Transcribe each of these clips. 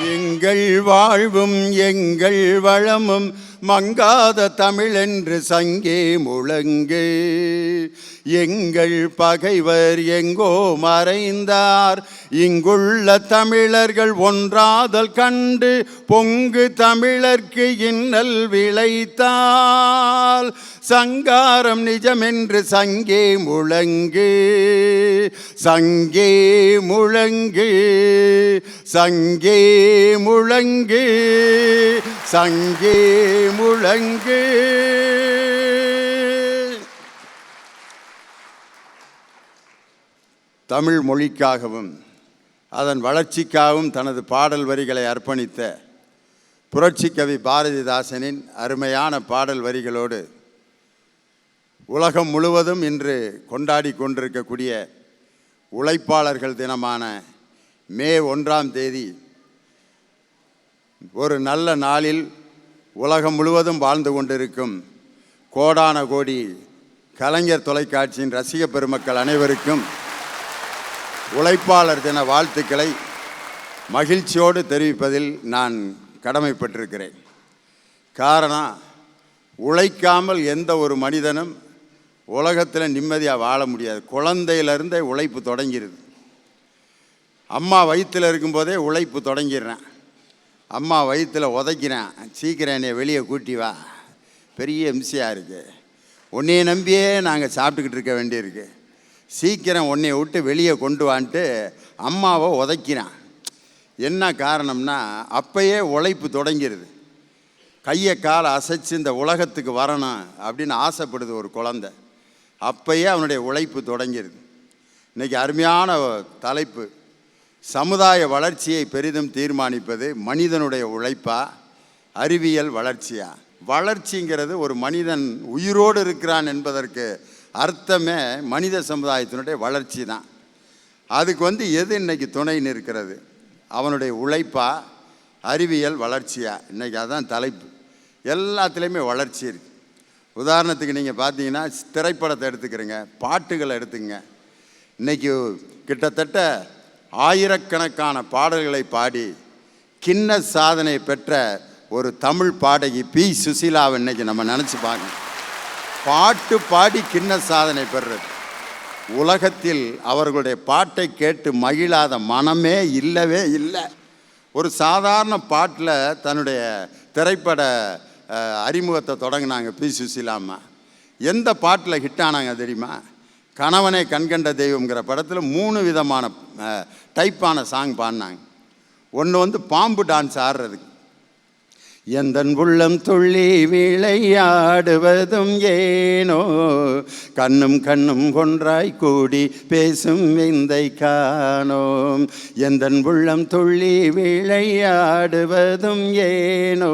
எங்கள் வாழ்வும் எங்கள் வளமும் மங்காத தமிழென்று சங்கே முழங்கு. எங்கள் பகைவர் எங்கோ மறைந்தார், இங்குள்ள தமிழர்கள் ஒன்றாதல் கண்டு பொங்கு தமிழர்க்கு இன்னல் விளைத்தால் சங்காரம் நிஜமென்று சங்கே முழங்கு. சங்கே முழங்கு, சங்கே முழங்கு, சங்கே முழங்கு. தமிழ் மொழிக்காகவும் அதன் வளர்ச்சிக்காகவும் தனது பாடல் வரிகளை அர்ப்பணித்த புரட்சி கவி பாரதிதாசனின் அருமையான பாடல் வரிகளோடு உலகம் முழுவதும் இன்று கொண்டாடி கொண்டிருக்கக்கூடிய உழைப்பாளர்கள் தினமான மே 1ஆம் தேதி ஒரு நல்ல நாளில் உலகம் முழுவதும் வாழ்ந்து கொண்டிருக்கும் கோடான கோடி கலைஞர் தொலைக்காட்சியின் ரசிக பெருமக்கள் அனைவருக்கும் உழைப்பாளர் தின வாழ்த்துக்களை மகிழ்ச்சியோடு தெரிவிப்பதில் நான் கடமைப்பட்டிருக்கிறேன். காரணம், உழைக்காமல் எந்த ஒரு மனிதனும் உலகத்தில் நிம்மதியாக வாழ முடியாது. குழந்தையிலிருந்தே உழைப்பு தொடங்கிடுது. அம்மா வயிற்றில் இருக்கும்போதே உழைப்பு தொடங்கிடுறேன். அம்மா வயிற்றில் உதைக்கிறேன், சீக்கிரம் என்னை வெளியே கூட்டி வா, பெரிய எம்சியாக இருக்குது, உன்னையை நம்பியே நாங்கள் சாப்பிட்டுக்கிட்டு இருக்க வேண்டியிருக்கு, சீக்கிரம் உன்னையை விட்டு வெளியே கொண்டு வான்ட்டு அம்மாவை உதைக்கிறான். என்ன காரணம்னா, அப்பயே உழைப்பு தொடங்கிடுது. கையை காலை அசைச்சு இந்த உலகத்துக்கு வரணும் அப்படின்னு ஆசைப்படுது ஒரு குழந்தை. அப்பயே அவனுடைய உழைப்பு தொடங்கிடுது. இன்றைக்கி அருமையான தலைப்பு, சமுதாய வளர்ச்சியை பெரிதும் தீர்மானிப்பது மனிதனுடைய உழைப்பா அறிவியல் வளர்ச்சியா? வளர்ச்சிங்கிறது ஒரு மனிதன் உயிரோடு இருக்கிறான் என்பதற்கு அர்த்தமே மனித சமுதாயத்தினுடைய வளர்ச்சி தான். அதுக்கு எது இன்றைக்கி துணை நிற்கிறது? அவனுடைய உழைப்பா அறிவியல் வளர்ச்சியா? இன்றைக்கி அதுதான் தலைப்பு. எல்லாத்துலேயுமே வளர்ச்சி இருக்குது. உதாரணத்துக்கு நீங்கள் பார்த்தீங்கன்னா திரைப்படத்தை எடுத்துக்கிறீங்க, பாட்டுகளை எடுத்துங்க. இன்றைக்கி கிட்டத்தட்ட ஆயிரக்கணக்கான பாடல்களை பாடி கின்ன சாதனை பெற்ற ஒரு தமிழ் பாடகி பி. சுசீலாவை இன்றைக்கி நம்ம நினச்சி பார்க்கணும். பாட்டு பாடி கின்ன சாதனை பெறுறது. உலகத்தில் அவர்களுடைய பாட்டை கேட்டு மகிழாத மனமே இல்லவே இல்லை. ஒரு சாதாரண பாட்டில் தன்னுடைய திரைப்பட அறிமுகத்தை தொடங்கினாங்க பி. சுசீலாம்மா. எந்த பாட்டில் ஹிட் ஆனாங்க தெரியுமா? கணவனை கண்கண்ட தெய்வம்ங்கிற படத்தில் 3 விதமான டைப்பான சாங் பாடினாங்க. ஒன்று பாம்பு டான்ஸ் ஆடுறதுக்கு, எந்தன் உள்ளம் துள்ளி விளையாடுவதும் ஏனோ, கண்ணும் கண்ணும் ஒன்றாய் கூடி பேசும் விந்தை காணோம், எந்தன் உள்ளம் துள்ளி விளையாடுவதும் ஏனோ,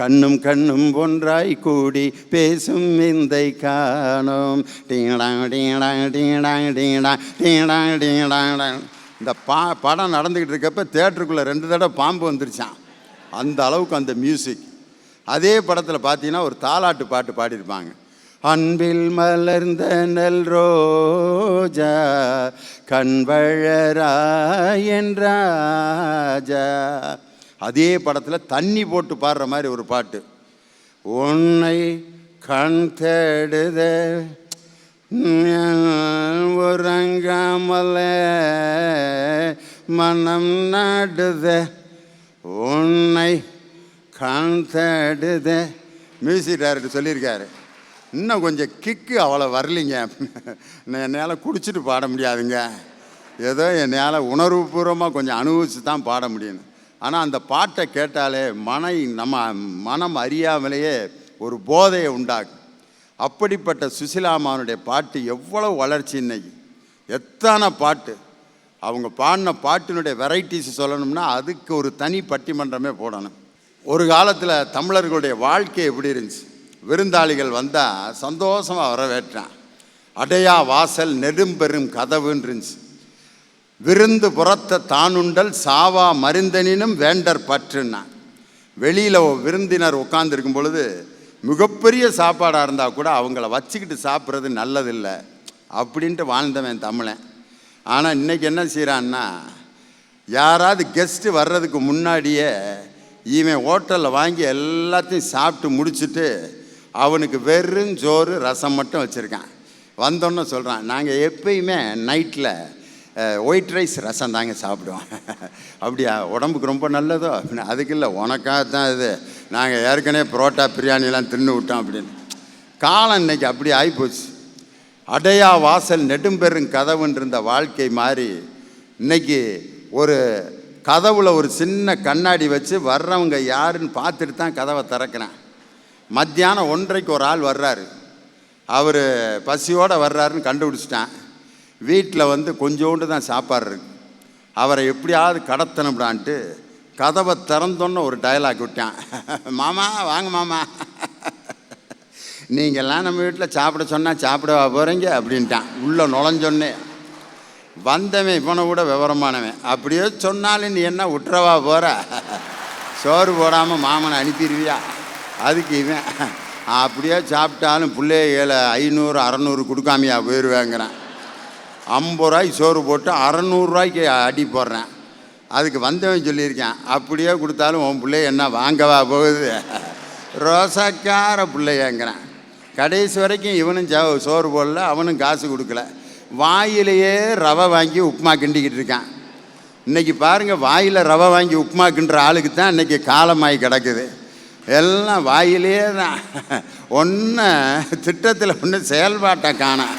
கண்ணும் கண்ணும் ஒன்றாய் கூடி பேசும் விந்தை காணோம். டீடாங் டீடாங் டீடாங் டீடாங் டீடாங் டீடாங். இந்த படம் நடந்துக்கிட்டு இருக்கப்ப தேட்டருக்குள்ளே 2 தடவை பாம்பு வந்துருச்சான். அந்த அளவுக்கு அந்த மியூசிக். அதே படத்தில் பார்த்தீங்கன்னா ஒரு தாலாட்டு பாட்டு பாடியிருப்பாங்க, அன்பில் மலர்ந்த நல் ரோஜா கண்வழராயன் ராஜா. அதே படத்தில் தண்ணி போட்டு பாடுற மாதிரி ஒரு பாட்டு, உன்னை கண் தேடுத உறங்காமல மனம் நாடுத உன்னை கண் தேடுத. மியூசிக் டைரக்டர் சொல்லியிருக்காரு, இன்னும் கொஞ்சம் கிக்கு அவ்வளோ வரலிங்க, என்னால் குடிச்சிட்டு பாட முடியாதுங்க, ஏதோ என்னால் உணர்வுபூர்வமாக கொஞ்சம் அனுபவிச்சு தான் பாட முடியும். ஆனால் அந்த பாட்டை கேட்டாலே நம்ம மனம் அறியாமலேயே ஒரு போதையை உண்டாக்கும். அப்படிப்பட்ட சுசிலாமானுடைய பாட்டு எவ்வளோ வளர்ச்சி இன்னைக்கு. எத்தனை பாட்டு அவங்க பாடின பாட்டினுடைய வெரைட்டிஸ் சொல்லணும்னா அதுக்கு ஒரு தனி பட்டிமன்றமே போடணும். ஒரு காலத்தில் தமிழர்களுடைய வாழ்க்கை எப்படி இருந்துச்சு? விருந்தாளிகள் வந்தால் சந்தோஷமாக வரவேற்றான். அடையா வாசல் நெடும்பெரும் கதவுன்னு இருந்துச்சு. விருந்து புறத்த தானுண்டல் சாவா மருந்தனினும் வேண்டர் பற்றுன்னா. வெளியில் விருந்தினர் உட்காந்துருக்கும் பொழுது மிகப்பெரிய சாப்பாடாக இருந்தால் கூட அவங்கள வச்சுக்கிட்டு சாப்பிட்றது நல்லதில்லை அப்படின்ட்டு வாழ்ந்தவன் தமிழன். ஆனால் இன்றைக்கி என்ன செய்கிறான்னா, யாராவது கெஸ்ட்டு வர்றதுக்கு முன்னாடியே இவன் ஹோட்டலில் வாங்கி எல்லாத்தையும் சாப்பிட்டு முடிச்சுட்டு அவனுக்கு வெறும் சோறு ரசம் மட்டும் வச்சுருக்கான். வந்தோன்னு சொல்கிறான், நாங்கள் எப்பயுமே நைட்டில் ஒயிட் ரைஸ் ரசம் தாங்க சாப்பிடுவோம். அப்படியா, உடம்புக்கு ரொம்ப நல்லதோ அப்படின்னு. அதுக்கு இல்லை, உனக்காக தான் இது, நாங்கள் ஏற்கனவே புரோட்டா பிரியாணிலாம் தின்னு விட்டோம் அப்படின்னு. காலம் இன்னைக்கு அப்படி ஆகிப்போச்சு. அடையா வாசல் நெடும்பெரும் கதவுன்னு இருந்த வாழ்க்கை மாறி இன்னைக்கு ஒரு கதவுல ஒரு சின்ன கண்ணாடி வச்சு வர்றவங்க யாருன்னு பார்த்துட்டு தான் கதவை திறக்கிறேன். மத்தியானம் 1:30க்கு ஒரு ஆள் வர்றாரு. அவர் பசியோடு வர்றாருன்னு கண்டுபிடிச்சிட்டான். வீட்டில் வந்து கொஞ்சோண்டு தான் சாப்பாடு இருக்கு. அவரை எப்படியாவது கடத்தணும்டான்ட்டு கதவை திறந்தோன்னு ஒரு டயலாக் விட்டான். மாமா வாங்க மாமா, நீங்கள்லாம் நம்ம வீட்டில் சாப்பிட சொன்னால் சாப்பிடவா போகிறீங்க அப்படின்ட்டான். உள்ளே நுழைஞ்சொன்னே வந்தவன் இவனை கூட விவரமானவன். அப்படியே சொன்னாலும் நீ என்ன விட்டுறவா போகிற, சோறு போடாமல் மாமனை அனுப்பிடுவியா? அதுக்கு இவன் அப்படியே சாப்பிட்டாலும் பிள்ளைய 500 600 கொடுக்காமையா போயிடுவேங்கிறான். 50 ரூபாய்க்கு சோறு போட்டு 600 ரூபாய்க்கு அடி போடுறேன். அதுக்கு வந்தவன் சொல்லியிருக்கேன், அப்படியே கொடுத்தாலும் உன் பிள்ளைய என்ன வாங்கவா போகுது, ரோசாக்கார பிள்ளையங்கிறான். கடைசி வரைக்கும் இவனும் சோறு போடல, அவனும் காசு கொடுக்கல. வாயிலேயே ரவை வாங்கி உப்புமா கிண்டிக்கிட்டு இருக்கான். இன்றைக்கி பாருங்கள், வாயில் ரவை வாங்கி உப்புமா கிண்டுற ஆளுக்கு தான் இன்றைக்கி காலமாகி கிடக்குது. எல்லாம் வாயிலே தான், ஒன்று திட்டத்தில் ஒன்று செயல்பாட்டை காணோம்,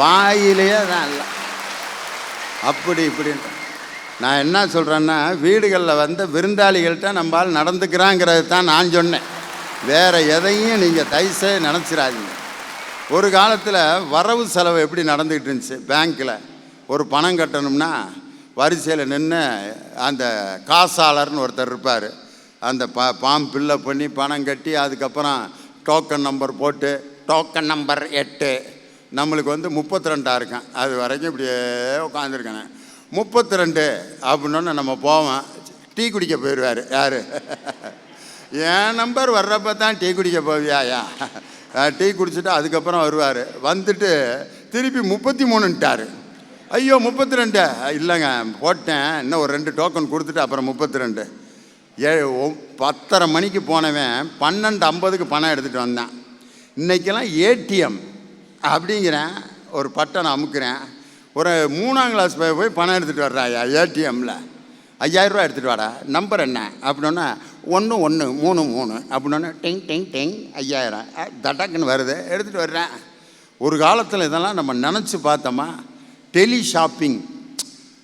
வாயிலே தான் இல்லை. அப்படி இப்படின்ட்டு நான் என்ன சொல்கிறேன்னா, வீடுகளில் வந்து விருந்தாளிகள்கிட்ட நம்மால் நடந்துக்கிறாங்கிறது தான் நான் சொன்னேன். வேறு எதையும் நீங்கள் தயவுசெய்து நினச்சிடாதீங்க. ஒரு காலத்தில் வரவு செலவு எப்படி நடந்துக்கிட்டு இருந்துச்சு, பேங்க்கில் ஒரு பணம் கட்டணும்னா வரிசையில் நின்று அந்த காசாளர்னு ஒருத்தர் இருப்பார். அந்த ஃபார்ம் ஃபில்லப் பண்ணி பணம் கட்டி அதுக்கப்புறம் டோக்கன் நம்பர் போட்டு, டோக்கன் நம்பர் 8 நம்மளுக்கு வந்து 32 இருக்கான். அது வரைக்கும் இப்படியே உட்காந்துருக்கேன். 32 அப்படின்னோன்னு நம்ம போவோம். டீ குடிக்க போயிடுவார். யார்? என் நம்பர் வர்றப்ப தான் டீ குடிக்க போவியாயா? டீ குடிச்சிட்டு அதுக்கப்புறம் வருவார். வந்துட்டு திருப்பி 33ன்ட்டார். ஐயோ 32 இல்லைங்க போட்டேன், இன்னும் ஒரு 2 டோக்கன் கொடுத்துட்டு அப்புறம் 32. 10:30 மணிக்கு போனவன் 12:50க்கு பணம் எடுத்துகிட்டு வந்தான். இன்றைக்கெல்லாம் ஏடிஎம் அப்படிங்கிறேன், ஒரு பட்டனை அமுக்கிறேன், ஒரு 3ஆம் கிளாஸ் போய் பணம் எடுத்துகிட்டு வர்றாயா ஏடிஎம்மில். 5000 ரூபா எடுத்துகிட்டு வாடா, நம்பர் என்ன அப்படின்னா 1133 அப்படின்னா டெங் டெங் டெங் 5000 தட்டக்குன்னு வருது, எடுத்துகிட்டு வர்றேன். ஒரு காலத்தில் இதெல்லாம் நம்ம நினச்சி பார்த்தோமா? டெலி ஷாப்பிங்.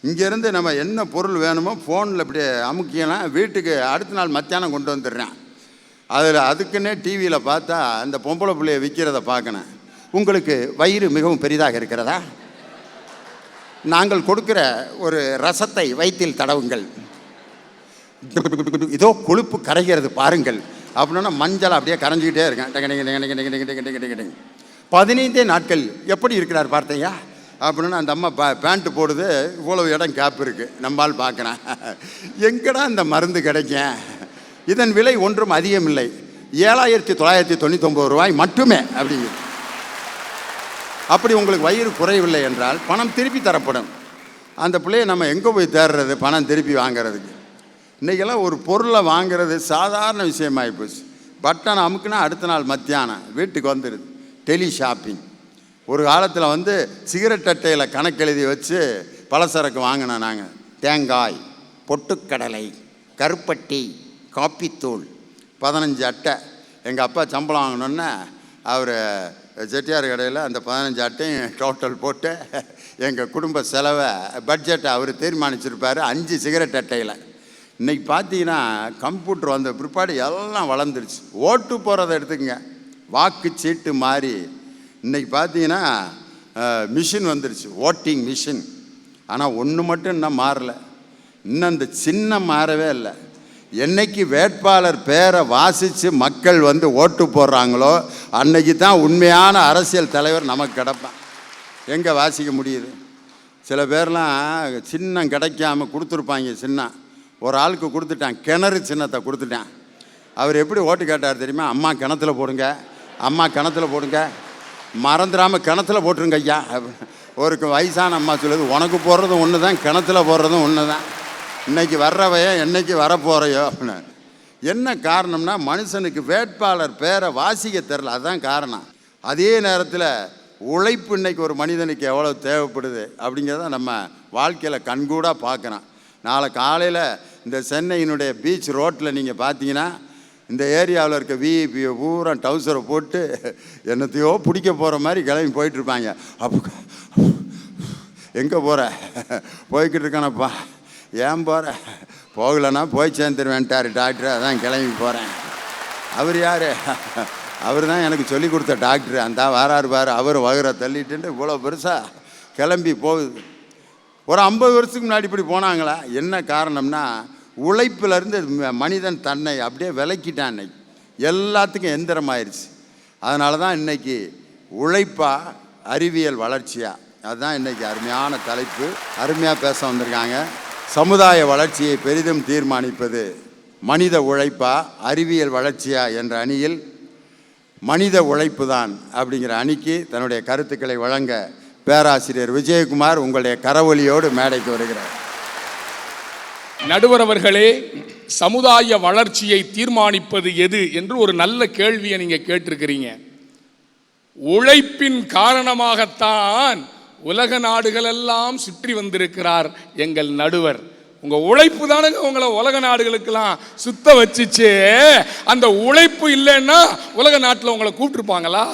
இங்கேருந்து நம்ம என்ன பொருள் வேணுமோ ஃபோனில் இப்படி அமுக்கியெல்லாம் வீட்டுக்கு அடுத்த நாள் மத்தியானம் கொண்டு வந்துடுறேன். அதுக்குன்னே டிவியில் பார்த்தா அந்த பொம்பளை பிள்ளைய விற்கிறத பார்க்கணும். உங்களுக்கு வயிறு மிகவும் பெரிதாக இருக்கிறதா? நாங்கள் கொடுக்குற ஒரு ரசத்தை வயிற்றில் தடவுங்கள், இதோ கொழுப்பு கரைகிறது பாருங்கள் அப்படின்னா மஞ்சள் அப்படியே கரைஞ்சிக்கிட்டே இருக்கேன். 15 நாட்கள் எப்படி இருக்கிறார் பார்த்தையா அப்படின்னா அந்த அம்மா பேண்ட்டு போடுது, இவ்வளவு இடம் கேப் இருக்குது. நம்மால் பார்க்குறேன், எங்கடா இந்த மருந்து கிடைக்கும்? இதன் விலை ஒன்றும் அதிகமில்லை, 7999 ரூபாய் மட்டுமே அப்படிங்குது. அப்படி உங்களுக்கு வயிறு குறையவில்லை என்றால் பணம் திருப்பி தரப்படும். அந்த பிள்ளையை நம்ம எங்கே போய் தேடுறது பணம் திருப்பி வாங்கிறதுக்கு? இன்றைக்கெல்லாம் ஒரு பொருளை வாங்கிறது சாதாரண விஷயமாகி போச்சு. பட்டனை அமுக்குனா அடுத்த நாள் மத்தியானம் வீட்டுக்கு வந்துடுது. டெலி ஷாப்பிங். ஒரு காலத்தில் வந்து சிகரெட் அட்டையில் கணக்கு எழுதி வச்சு பலசரக்கு வாங்கினோம் நாங்கள். தேங்காய், பொட்டுக்கடலை, கருப்பட்டி, காப்பித்தூள் 15 அட்டை. எங்கள் அப்பா சம்பளம் வாங்கினோன்னே அவர் செட்டியார் கடையில் அந்த 15 அட்டையும் டோட்டல் போட்டு எங்கள் குடும்ப செலவை பட்ஜெட்டை அவர் தீர்மானிச்சிருப்பார் 5 சிகரெட் அட்டையில். இன்றைக்கி பார்த்தீங்கன்னா கம்ப்யூட்டர் வந்த பிற்பாடு எல்லாம் வளர்ந்துருச்சு. ஓட்டு போகிறத எடுத்துக்கங்க, வாக்குச்சீட்டு மாறி இன்றைக்கி பார்த்தீங்கன்னா மிஷின் வந்துருச்சு, ஓட்டிங் மிஷின். ஆனால் ஒன்று மட்டும் இன்னும் மாறலை, இன்னும் அந்த சின்னம் மாறவே இல்லை. என்னைக்கு வேட்பாளர் பேரை வாசித்து மக்கள் வந்து ஓட்டு போடுறாங்களோ அன்னைக்கு தான் உண்மையான அரசியல் தலைவர் நமக்கு கிடப்பான். எங்கே வாசிக்க முடியுது? சில பேர்லாம் சின்னம் கிடைக்காம கொடுத்துருப்பாங்க. சின்னம் ஒரு ஆளுக்கு கொடுத்துட்டான், கிணறு சின்னத்தை கொடுத்துட்டான். அவர் எப்படி ஓட்டு கேட்டார் தெரியுமா? அம்மா கிணத்துல போடுங்க, அம்மா கிணத்துல போடுங்க, மறந்துடாமல் கிணத்துல போட்டுருங்க ஐயா. ஒரு வயசான அம்மா சொல்லுது, உனக்கு போடுறதும் ஒன்று தான், கிணத்துல போடுறதும் ஒன்று தான். இன்னைக்கு வர்றவையோ என்னைக்கு வரப்போறையோ அப்படின்னு. என்ன காரணம்னா மனுஷனுக்கு வேட்பாளர் பேரை வாசிக்க தெரில, அதுதான் காரணம். அதே நேரத்தில் உழைப்பு இன்னைக்கு ஒரு மனிதனுக்கு எவ்வளோ தேவைப்படுது அப்படிங்கிறத நம்ம வாழ்க்கையில் கண்கூடாக பார்க்குறோம். நாளை காலையில் இந்த சென்னையினுடைய பீச் ரோட்டில் நீங்கள் பார்த்தீங்கன்னா இந்த ஏரியாவில் இருக்க விஐபியை பூரா டவுசரை போட்டு என்னத்தையோ பிடிக்க போகிற மாதிரி கிளம்பி போயிட்டுருப்பாங்க. அப்போ எங்கே போகிற? போய்கிட்டு இருக்கானப்பா. ஏன் போகிற? போகலைன்னா போய் சேர்ந்துருவேன்ட்டார் டாக்டர், அதான் கிளம்பி போகிறேன். அவர் யார்? அவர் தான் எனக்கு சொல்லி கொடுத்த டாக்டர். அந்த வாராரு பாரு, அவர் வகுரை தள்ளிட்டு இவ்வளோ பெருசாக கிளம்பி போகுது. ஒரு 50 வருஷத்துக்கு முன்னாடி இப்படி போனாங்களா? என்ன காரணம்னா உழைப்பிலேருந்து மனிதன் தன்னை அப்படியே விலக்கிட்டான். இன்னைக்கு எல்லாத்துக்கும் எந்திரமாயிருச்சு. அதனால தான் இன்றைக்கி உழைப்பா அறிவியல் வளர்ச்சியா, அதுதான் இன்றைக்கி அருமையான தலைப்பு. அருமையாக பேச வந்திருக்காங்க. சமுதாய வளர்ச்சியை பெரிதும் தீர்மானிப்பது மனித உழைப்பா அறிவியல் வளர்ச்சியா என்ற அணியில் மனித உழைப்பு தான் அப்படிங்கிற அணிக்கு தன்னுடைய கருத்துக்களை வழங்க பேராசிரியர் விஜயகுமார் உங்களுடைய கரவொலியோடு மேடைக்கு வருகிறார். நடுவர் அவர்களே, சமுதாய வளர்ச்சியை தீர்மானிப்பது எது என்று ஒரு நல்ல கேள்வியை நீங்க கேட்டிருக்கிறீங்க. உழைப்பின் காரணமாகத்தான் உலக நாடுகள் எல்லாம் சுற்றி வந்திருக்கிறார் எங்கள் நடுவர். உங்க உழைப்பு தானுங்க உங்களை உலக நாடுகளுக்கெல்லாம் சுத்த வச்சுச்சு. அந்த உழைப்பு இல்லைன்னா உலக நாட்டில் உங்களை கூப்பிட்டுருப்பாங்களா?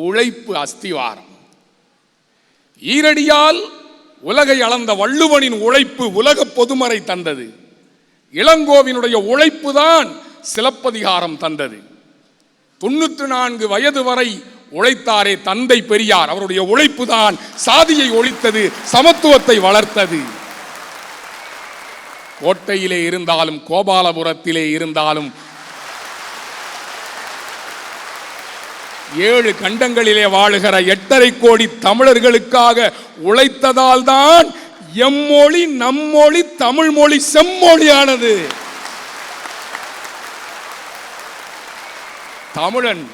உழைப்பு அஸ்திவாரம். ஈரடியால் உலகை அளந்த வள்ளுவனின் உழைப்பு உலக பொதுமறை தந்தது. இளங்கோவினுடைய உழைப்பு தான் சிலப்பதிகாரம் தந்தது. 94 வயது வரை உழைத்தாரே தந்தை பெரியார், அவருடைய உழைப்பு தான் சாதியை ஒழித்தது, சமத்துவத்தை வளர்த்தது. கோட்டையிலே இருந்தாலும் கோபாலபுரத்திலே இருந்தாலும் 7 கண்டங்களிலே வாழுகிற 8.5 கோடி தமிழர்களுக்காக உழைத்ததால் தான் எம்மொழி நம்மொழி தமிழ் மொழி செம்மொழியானது. தமிழன்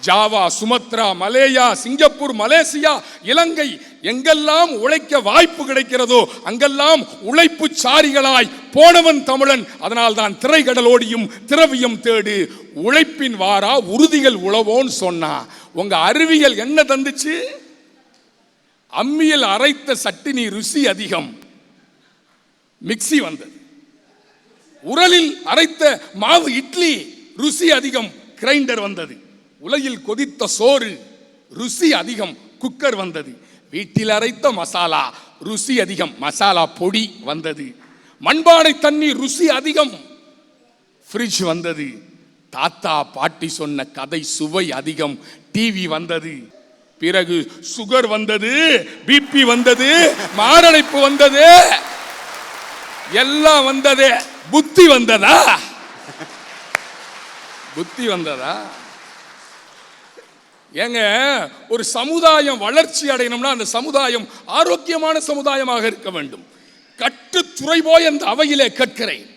Java, Sumatra, Malaya, Singapore, Malaysia, Ilankai எங்கெல்லாம் உழைக்க வாய்ப்பு கிடைக்கிறதோ அங்கெல்லாம் உழைப்பு சாரிகளாய் போனவன் தமிழன். அதனால் தான் திரைக்கடலோடியும் திரவியம் தேடு உழைப்பின் வாரா உறுதிகள் உழவோன்னு சொன்னா. உங்க அறிவியல் என்ன தந்துச்சு? அம்மியில் அரைத்த சட்டினி ருசி அதிகம், மிக்ஸி வந்தது. உரலில் அரைத்த மாவு இட்லி ருசி அதிகம், கிரைண்டர் வந்தது. உலையில் கொதித்த சோறு ருசி அதிகம், குக்கர் வந்தது. வீட்டில் அரைத்த மசாலா ருசி அதிகம், மசாலா பொடி வந்தது. மண்பானை தண்ணீர் ருசி அதிகம், ஃப்ரிட்ஜ் வந்தது. தாத்தா பாட்டி சொன்ன கதை சுவை அதிகம், டிவி வந்தது. பிறகு சுகர் வந்தது, பிபி வந்தது, மாரடைப்பு வந்தது, எல்லாம் வந்ததே. புத்தி வந்ததா? புத்தி வந்ததா? ஏங்க, ஒரு சமுதாயம் வளர்ச்சி அடையணும்னா அந்த சமுதாயம் ஆரோக்கியமான சமுதாயமாக இருக்க வேண்டும். கட்டுத்துறை போய் அந்த அவையிலே கேட்கிறேன்.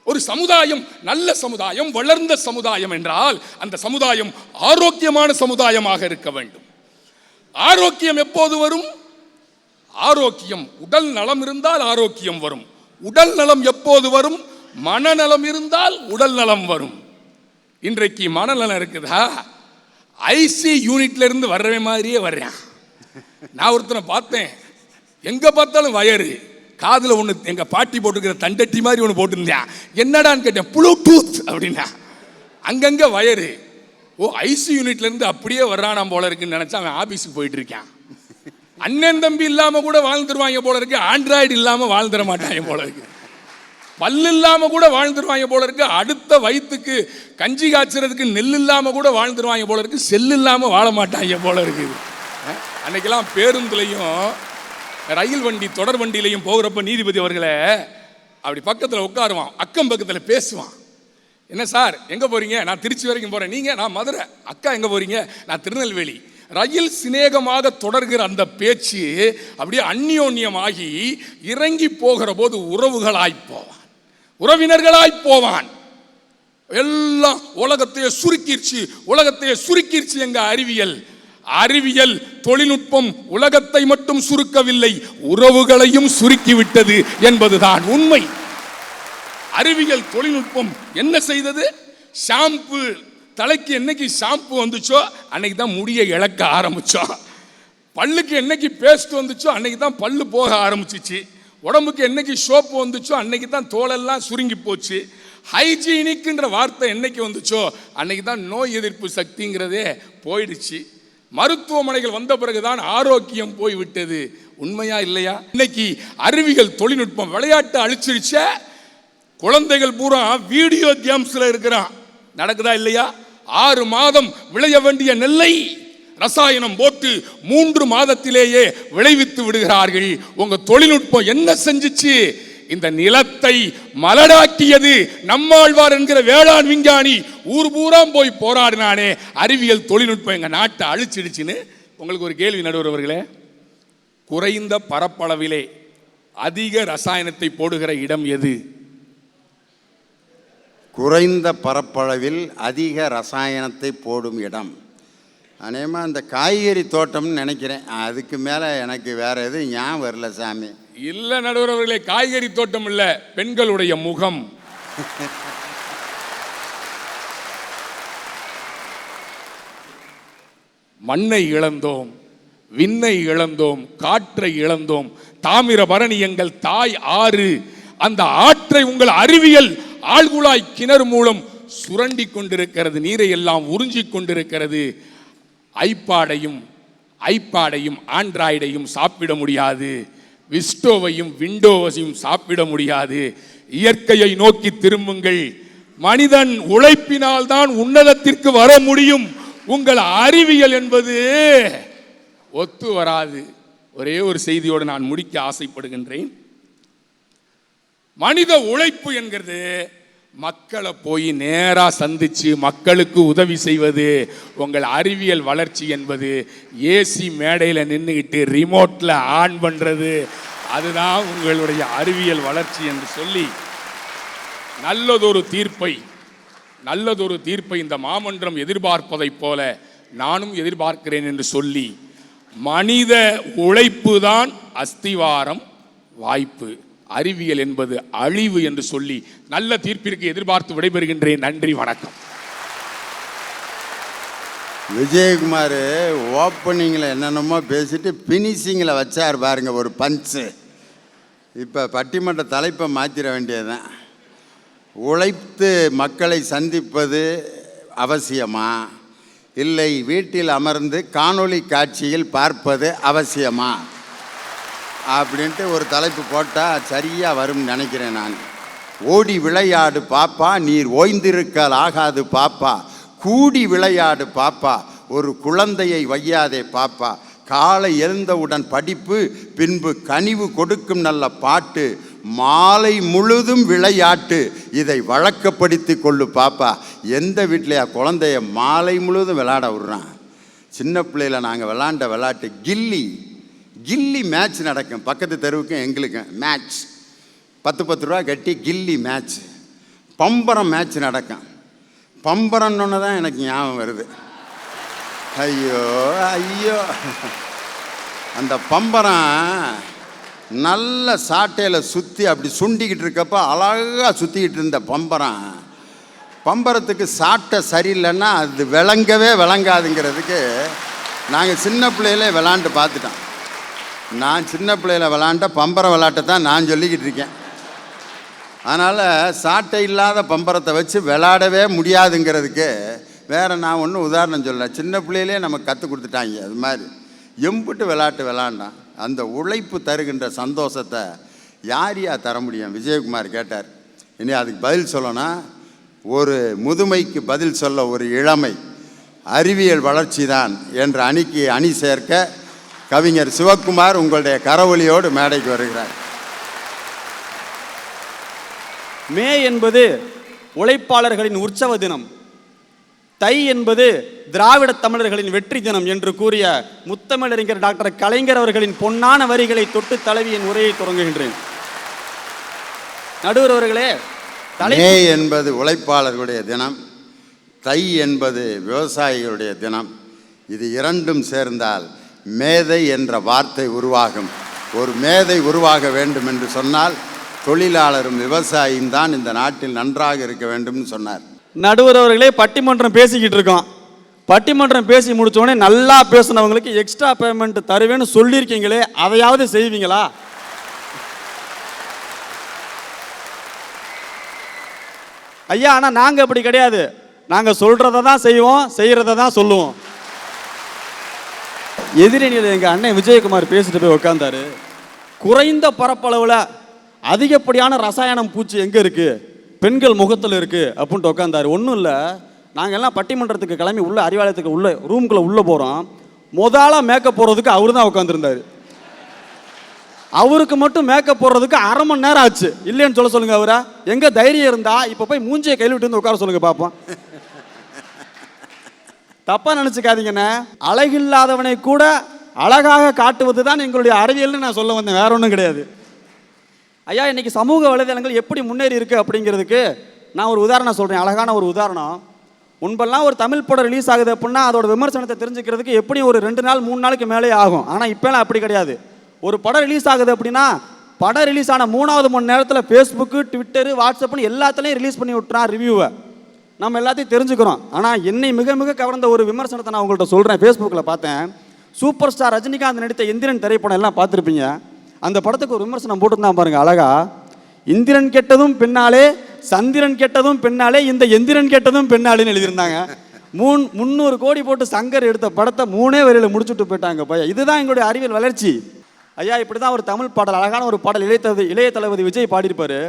ஒரு சமுதாயம் நல்ல சமுதாயம், வளர்ந்த சமுதாயம் என்றால் அந்த சமுதாயம் ஆரோக்கியமான சமுதாயமாக இருக்க வேண்டும். ஆரோக்கியம் எப்போது வரும்? ஆரோக்கியம், உடல் நலம் இருந்தால் ஆரோக்கியம் வரும். உடல் நலம் எப்போது வரும்? மனநலம் இருந்தால் உடல் நலம் வரும். இன்றைக்கு மனநலம் இருக்குதா? ஐசி யூனிட்ல இருந்து வர்ற மாதிரியே வர்றேன். நான் ஒருத்தனை பார்த்தேன், எங்க பார்த்தாலும் வயரு, காதுல ஒண்ணு எங்க பாட்டி போட்டுக்கிற தண்டட்டி மாதிரி ஒண்ணு போட்டுருந்தேன். என்னடான்னு கேட்டேன், ப்ளூடூத் அப்படின்னா. அங்கங்க வயரு. ஓ, ஐசி யூனிட்ல இருந்து அப்படியே வர்றானா போல இருக்குன்னு நினைச்சா அவன் ஆபீஸுக்கு போயிட்டு இருக்கான். அண்ணன் தம்பி இல்லாம கூட வாழ்ந்துருவாங்க போல இருக்கு, ஆண்ட்ராய்டு இல்லாம வாழ்ந்துட மாட்டாங்க போல இருக்கு. பல்லு இல்லாம கூட வாழ்ந்துருவாங்க போல இருக்கு, அடுத்த வயிற்றுக்கு கஞ்சி காய்ச்சறதுக்கு நெல் இல்லாம கூட வாழ்ந்துருவாங்க போல இருக்கு, செல் இல்லாம வாழ மாட்டாங்க போல இருக்கு. அன்னைக்கெல்லாம் பேருந்துலையும் ரயில் வண்டி தொடர் வண்டியிலையும் போகிறப்ப நீதிபதி அவர்களை அப்படி பக்கத்தில் உட்காருவான், அக்கம் பக்கத்தில் பேசுவான். என்ன சார் எங்க போறீங்க? நான் திருச்சி வரைக்கும் போறேன். நீங்க? நான் மதுரை. அக்கா எங்க போறீங்க? நான் திருநெல்வேலி. ரயில் சிநேகமாக தொடர்கிற அந்த பேச்சு அப்படியே அந்யோன்யமாகி இறங்கி போகிற போது உறவுகளாய் போவான், உறவினர்களாய் போவான். எல்லாம் உலகத்தையே சுருக்கிருச்சு, உலகத்தையே சுருக்கிருச்சு எங்க அறிவியல். அறிவியல் தொழில்நுட்பம் உலகத்தை மட்டும் சுருக்கவில்லை, உறவுகளையும் சுருக்கிவிட்டது என்பதுதான் உண்மை. அறிவியல் தொழில்நுட்பம் என்ன செய்தது? ஷாம்பு, தலைக்கு என்னைக்கு ஷாம்பு வந்துச்சோ அன்னைக்கு தான் முடியை இழக்க ஆரம்பிச்சோம். பல்லுக்கு என்னைக்கு பேஸ்ட் வந்துச்சோ அன்னைக்கு தான் பல்லு போக ஆரம்பிச்சிச்சு. உடம்புக்கு என்னைக்கு சோப்பு வந்துச்சோ அன்னைக்கு தான் தோலெல்லாம் சுருங்கி போச்சு. ஹைஜீனிக்ன்ற வார்த்தை என்னைக்கு வந்துச்சோ அன்னைக்கு தான் நோய் எதிர்ப்பு சக்திங்கிறதே போயிடுச்சு. மருத்துவமனைகள் வந்த பிறகுதான் ஆரோக்கியம் போய்விட்டது. உண்மையா இல்லையா? இன்னைக்கு அறிவியல் தொழில்நுட்பம் விளையாட்டு அழிச்சிருச்ச. குழந்தைகள் பூரா வீடியோ கேம்ஸ்ல இருக்கிறான். நடக்குதா இல்லையா? 6 மாதம் விளைய வேண்டிய நெல்லை ரசாயனம் போட்டு 3 மாதத்திலேயே விளைவித்து விடுகிறார்கள். உங்க தொழில்நுட்பம் என்ன செஞ்சிச்சு? இந்த நிலத்தை மலடாக்கியது. நம்மாழ்வார் என்கிற வேளாண் விஞ்ஞானி ஊர் பூரா போய் போராடினானே, அறிவியல் தொழில்நுட்பம் எங்க நாட்டை அழிச்சிடுச்சுன்னு. உங்களுக்கு ஒரு கேள்வி நடுவர் அவர்களே, குறைந்த பரப்பளவிலே அதிக ரசாயனத்தை போடுகிற இடம் எது? குறைந்த பரப்பளவில் அதிக ரசாயனத்தை போடும் இடம் அநேகமாக அந்த காய்கறி தோட்டம்னு நினைக்கிறேன். அதுக்கு மேலே எனக்கு வேற எதுவும் ஞாபகம் வரல சாமி. இல்ல நடுவர் அவர்களே, காய்கறி தோட்டம் இல்ல, பெண்களுடைய முகம். மண்ணை இழந்தோம், விண்ணை இழந்தோம், காற்றை இழந்தோம். தாமிரபரணி எங்கள் தாய் ஆறு. அந்த ஆற்றை உங்கள் அறிவியல் ஆழ்குழாய் கிணறு மூலம் சுரண்டி கொண்டிருக்கிறது, நீரை எல்லாம் உறிஞ்சிக் கொண்டிருக்கிறது. ஐபாடையும் ஆண்ட்ராய்டையும் சாப்பிட முடியாது, விஸ்டோவையும் விண்டோவையும் சாப்பிட முடியாது. இயற்கையை நோக்கி திரும்புங்கள். மனிதன் உழைப்பினால் தான் உன்னதத்திற்கு வர முடியும். உங்கள் அறிவியல் என்பது ஒத்து வராது. ஒரே ஒரு செய்தியோடு நான் முடிக்க ஆசைப்படுகின்றேன். மனித உழைப்பு என்கிறது மக்களை போய் நேரா சந்திச்சு மக்களுக்கு உதவி செய்வது. உங்கள் அறிவியல் வளர்ச்சி என்பது ஏசி மேடையில் நின்றுக்கிட்டு ரிமோட்ல ஆன் பண்றது. அதுதான் உங்களுடைய அறிவியல் வளர்ச்சி என்று சொல்லி நல்லதொரு தீர்ப்பை இந்த மாமன்றம் எதிர்பார்ப்பதைப் போல நானும் எதிர்பார்க்கிறேன் என்று சொல்லி, மனித உழைப்பு தான் அஸ்திவாரம், வாய்ப்பு, அறிவியல் என்பது அழிவு என்று சொல்லி நல்ல தீர்ப்பிற்கு எதிர்பார்த்து விடைபெறுகின்றேன். நன்றி, வணக்கம். விஜயகுமார் ஓப்பனிங்கில் என்னென்னமோ பேசிட்டு ஃபினிஷிங்கில் வச்சார் பாருங்க ஒரு பஞ்சு. இப்போ பட்டிமன்ற தலைப்பை மாற்றிட வேண்டியதுதான். உழைத்து மக்களை சந்திப்பது அவசியமா, இல்லை வீட்டில் அமர்ந்து காணொளி காட்சியில் பார்ப்பது அவசியமா அப்படின்ட்டு ஒரு தலைப்பு போட்டால் சரியாக வரும்னு நினைக்கிறேன் நான். ஓடி விளையாடு பாப்பா, நீர் ஓய்ந்திருக்கல் ஆகாது பாப்பா, கூடி விளையாடு பாப்பா, ஒரு குழந்தையை வையாதே பாப்பா, காலை எழுந்தவுடன் படிப்பு, பின்பு கனிவு கொடுக்கும் நல்ல பாட்டு, மாலை முழுதும் விளையாட்டு, இதை வழக்கப்படுத்தி கொள்ளு பாப்பா. எந்த வீட்லையா குழந்தைய மாலை முழுதும் விளையாட விட்றான்? சின்ன பிள்ளையில் நாங்கள் விளாண்ட விளையாட்டு கில்லி மேட்ச் நடக்கும். பக்கத்து தெருவுக்கும் எங்களுக்கும் மேட்ச் 10 ரூபா கட்டி கில்லி மேட்ச். பம்பரம் மேட்ச் நடக்கும். பம்பரம்னு தான் எனக்கு ஞாபகம் வருது. ஐயோ அந்த பம்பரம் நல்ல சாட்டையில் சுற்றி அப்படி சுண்டிக்கிட்டு இருக்கப்போ அழகாக சுற்றிக்கிட்டு இருந்த பம்பரத்துக்கு சாட்டை சரியில்லைன்னா அது விளங்காதுங்கிறதுக்கு நாங்கள் சின்ன பிள்ளையிலே விளாண்டு பார்த்துட்டோம். நான் சின்ன பிள்ளையில் விளாண்ட பம்பரம் விளாட்டை தான் நான் சொல்லிக்கிட்டு இருக்கேன். அதனால் சாட்டை இல்லாத பம்பரத்தை வச்சு விளாடவே முடியாதுங்கிறதுக்கு வேறு நான் ஒன்றும் உதாரணம் சொல்லலை. சின்ன பிள்ளையிலே நமக்கு கற்றுக் கொடுத்துட்டாங்க. அது மாதிரி எம்புட்டு விளாண்டான். அந்த உழைப்பு தருகின்ற சந்தோஷத்தை யாரையா தர முடியும்? விஜயகுமார் கேட்டார். இனி அதுக்கு பதில் சொல்லணும். ஒரு முதுமைக்கு பதில் சொல்ல ஒரு இளமை, அறிவியல் வளர்ச்சி தான் என்ற அணிக்கு அணி சேர்க்க கவிஞர் சிவகுமார் உங்களுடைய கரவொலியோடு மேடைக்கு வருகிறார். மே என்பது உழைப்பாளர்களின் உற்சவ தினம், தை என்பது திராவிட தமிழர்களின் வெற்றி தினம் என்று கூறிய முத்தமிழறிஞர் டாக்டர் கலைஞர் அவர்களின் பொன்னான வரிகளை தொட்டு தழுவியின் உரையை தொடங்குகின்றேன். நடுவர் அவர்களே, மே என்பது உழைப்பாளர்களுடைய தினம், தை என்பது விவசாயிகளுடைய தினம். இது இரண்டும் சேர்ந்தால் மேதை என்ற வார்த்தை உருவாகும். ஒரு மேதை உருவாக வேண்டும் என்று சொன்னால் தொழிலாளரும் விவசாயியும் தான் இந்த நாட்டில் நன்றாக இருக்க வேண்டும்னு சொன்னார். நடுவர் அவர்களே, பட்டிமன்றம் பேசிக்கிட்டு இருக்கோம். பட்டிமன்றம் பேசி முடிச்சோடனே நல்லா பேசினவங்களுக்கு எக்ஸ்ட்ரா பேமெண்ட் தருவேன்னு சொல்லியிருக்கீங்களே, அதையாவது செய்வீங்களா? ஐயா, ஆனால் நாங்கள் அப்படி கிடையாது. நாங்கள் சொல்கிறத தான் செய்வோம், செய்கிறத தான் சொல்லுவோம். எதிரணியில் எங்கள் அண்ணன் விஜயகுமார் பேசிட்டு போய் உட்காந்தாரு. குறைந்த பரப்பளவில் அதிகப்படியான ரசாயனம் பூச்சி எங்கே இருக்குது? பெண்கள் முகத்தில் இருக்குது அப்படின்ட்டு உட்காந்தாரு. ஒன்றும் இல்லை, நாங்கள் எல்லாம் பட்டிமன்றத்துக்கு கிளம்பி உள்ள அறிவாலயத்துக்கு உள்ள ரூம்குள்ளே உள்ளே போகிறோம். முதலாக மேக்கப் போடுறதுக்கு அவர் தான் உட்காந்துருந்தார். அவருக்கு மட்டும் மேக்கப் போடுறதுக்கு அரை மணி நேரம் ஆச்சு. இல்லைன்னு சொல்ல சொல்லுங்க அவரை. எங்கே தைரியம் இருந்தா இப்போ போய் மூஞ்சியை கையில் விட்டு வந்து உட்கார சொல்லுங்க பார்ப்போம். தப்பா நினச்சிக்காதீங்கண்ணே. அழகில்லாதவனை கூட அழகாக காட்டுவது தான் எங்களுடைய அறிவியல்னு நான் சொல்ல வந்தேன், வேற ஒன்றும் கிடையாது. ஐயா, இன்னைக்கு சமூக வலைதளங்கள் எப்படி முன்னேறி இருக்கு அப்படிங்கிறதுக்கு நான் ஒரு உதாரணம் சொல்கிறேன். அழகான ஒரு உதாரணம். முன்பெல்லாம் ஒரு தமிழ் படம் ரிலீஸ் ஆகுது அப்படின்னா அதோட விமர்சனத்தை தெரிஞ்சுக்கிறதுக்கு எப்படியும் ஒரு 2 நாள் 3 நாளைக்கு மேலே ஆகும். ஆனால் இப்போலாம் அப்படி கிடையாது. ஒரு படம் ரிலீஸ் ஆகுது அப்படின்னா படம் ரிலீஸ் ஆன 3வது மணி நேரத்தில் ஃபேஸ்புக்கு, ட்விட்டரு, வாட்ஸ்அப்னு எல்லாத்துலேயும் ரிலீஸ் பண்ணி விட்டுறான் ரிவ்யூவை. நம்ம எல்லாத்தையும் தெரிஞ்சுக்கிறோம். ஆனால் என்னை மிக மிக கவர்ந்த ஒரு விமர்சனத்தை நான் உங்கள்கிட்ட சொல்கிறேன். ஃபேஸ்புக்கில் பார்த்தேன். சூப்பர் ஸ்டார் ரஜினிகாந்த் நடித்த எந்திரன் திரைப்படம் எல்லாம் பார்த்துருப்பீங்க. அந்த படத்துக்கு ஒரு விமர்சனம் போட்டுருந்தான் பாருங்க அழகா. இந்திரன் கெட்டதும் பின்னாலே, சந்திரன் கெட்டதும் பின்னாலே, இந்த எந்திரன் கெட்டதும் பின்னாலேன்னு எழுதியிருந்தாங்க. 300 கோடி போட்டு சங்கர் எடுத்த படத்தை 3 வரியில் முடிச்சுட்டு போயிட்டாங்க பையா. இதுதான் எங்களுடைய அறிவியல் வளர்ச்சி. ஐயா, இப்படி தான் ஒரு தமிழ் பாடல், அழகான ஒரு பாடல் இளைய தளபதி விஜய் பாடியிருப்பாரு.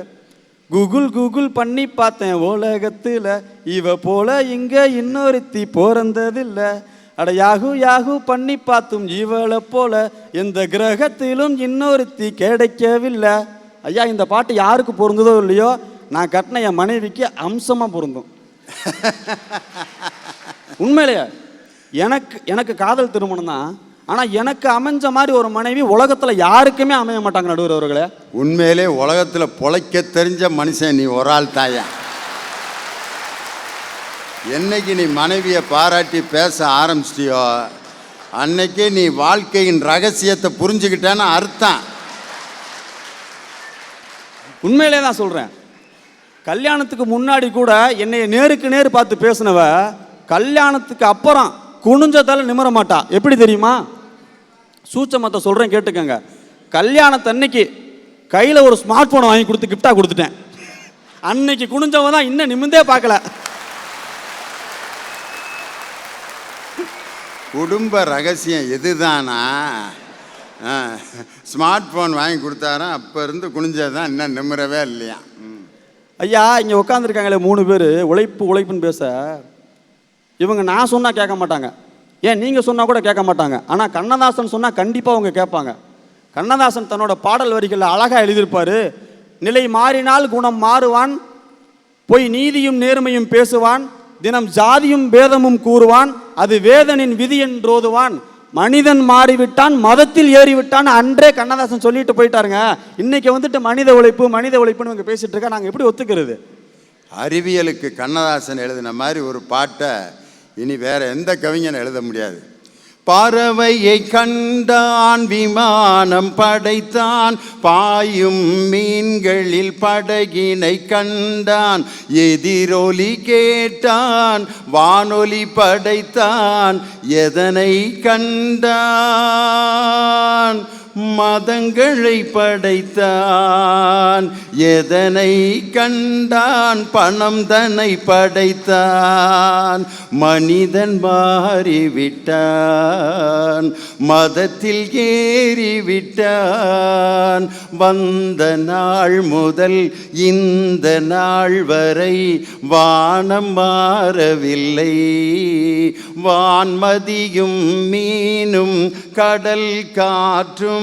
கூகுள் கூகுள் பண்ணி பார்த்தேன் உலகத்தில், இவ போல இங்க இன்னொருத்தி பிறந்ததில்லை. அட யாகு யாகு பண்ணி பார்த்தும் இவளை போல எந்த கிரகத்திலும் இன்னொருத்தி கிடைக்கவில்லை. ஐயா, இந்த பாட்டு யாருக்கு பொருந்ததோ இல்லையோ, நான் கட்டின என் மனைவிக்கு அம்சமாக பொருந்தும். உண்மையிலேயே எனக்கு காதல் திருமணம் தான். ஆனால் எனக்கு அமைஞ்ச மாதிரி ஒரு மனைவி உலகத்தில் யாருக்குமே அமைய மாட்டாங்க நடுவர் அவர்களே. உண்மையிலே உலகத்தில் பொழைக்க தெரிஞ்ச மனுஷன் நீ ஒரு ஆள் தாயா. என்னைக்கு நீ மனைவியை பாராட்டி பேச ஆரம்பிச்சிட்டியோ அன்னைக்கே நீ வாழ்க்கையின் ரகசியத்தை புரிஞ்சுக்கிட்டேன்னு அர்த்தம். உண்மையிலே தான் சொல்கிறேன். கல்யாணத்துக்கு முன்னாடி கூட என்னை நேருக்கு நேர் பார்த்து பேசினவ கல்யாணத்துக்கு அப்புறம் குனிஞ்சதால நிமிர மாட்டா. எப்படி தெரியுமா? சூச்சமத்தை சொல்கிறேன் கேட்டுக்கங்க. கல்யாணத்தன்னைக்கு கையில் ஒரு ஸ்மார்ட் ஃபோனை வாங்கி கொடுத்து கிஃப்டாக கொடுத்துட்டேன். அன்னைக்கு குனிஞ்சவன் தான் இன்னும் நிமிந்தே பார்க்கல. குடும்ப ரகசியம் எதுதானா? ஸ்மார்ட் ஃபோன் வாங்கி கொடுத்தாராம், அப்போ இருந்து குனிஞ்சதான் இன்னும் நிமிரவே இல்லையா. ஐயா, இங்கே உட்காந்துருக்காங்களே 3 பேர் உழைப்புன்னு பேச, இவங்க நான் சொன்னால் கேட்க மாட்டாங்க. ஏன் நீங்கள் சொன்னால் கூட கேட்க மாட்டாங்க. ஆனால் கண்ணதாசன் சொன்னால் கண்டிப்பாக அவங்க கேட்பாங்க. கண்ணதாசன் தன்னோட பாடல் வரிகளில் அழகாக எழுதியிருப்பார். நிலை மாறினால் குணம் மாறுவான், பொய் நீதியும் நேர்மையும் பேசுவான், தினம் ஜாதியும் பேதமும் கூறுவான், அது வேதனின் விதி என்றோதுவான், மனிதன் மாறிவிட்டான் மதத்தில் ஏறிவிட்டான் அன்றே கண்ணதாசன் சொல்லிட்டு போயிட்டாருங்க. இன்னைக்கு வந்துட்டு மனித உழைப்புன்னு இவங்க பேசிட்டு இருக்கா. நாங்கள் எப்படி ஒத்துக்கிறது? அறிவியலுக்கு கண்ணதாசன் எழுதின மாதிரி ஒரு பாட்டை இனி வேற எந்த கவிஞன் எழுத முடியாது. பறவையை கண்டான், விமானம் படைத்தான், பாயும் மீன்களில் படகினை கண்டான், எதிரொலி கேட்டான், வானொலி படைத்தான், எதனை கண்டான்? மதங்களை படைத்தான், எதனை கண்டான்? பணம் தன்னை படைத்தான். மனிதன் மாறிவிட்டான், மதத்தில் ஏறிவிட்டான். வந்த நாள் முதல் இந்த நாள் வரை வானம் மாறவில்லை, வான்மதியும் மீனும் கடல் காற்றும்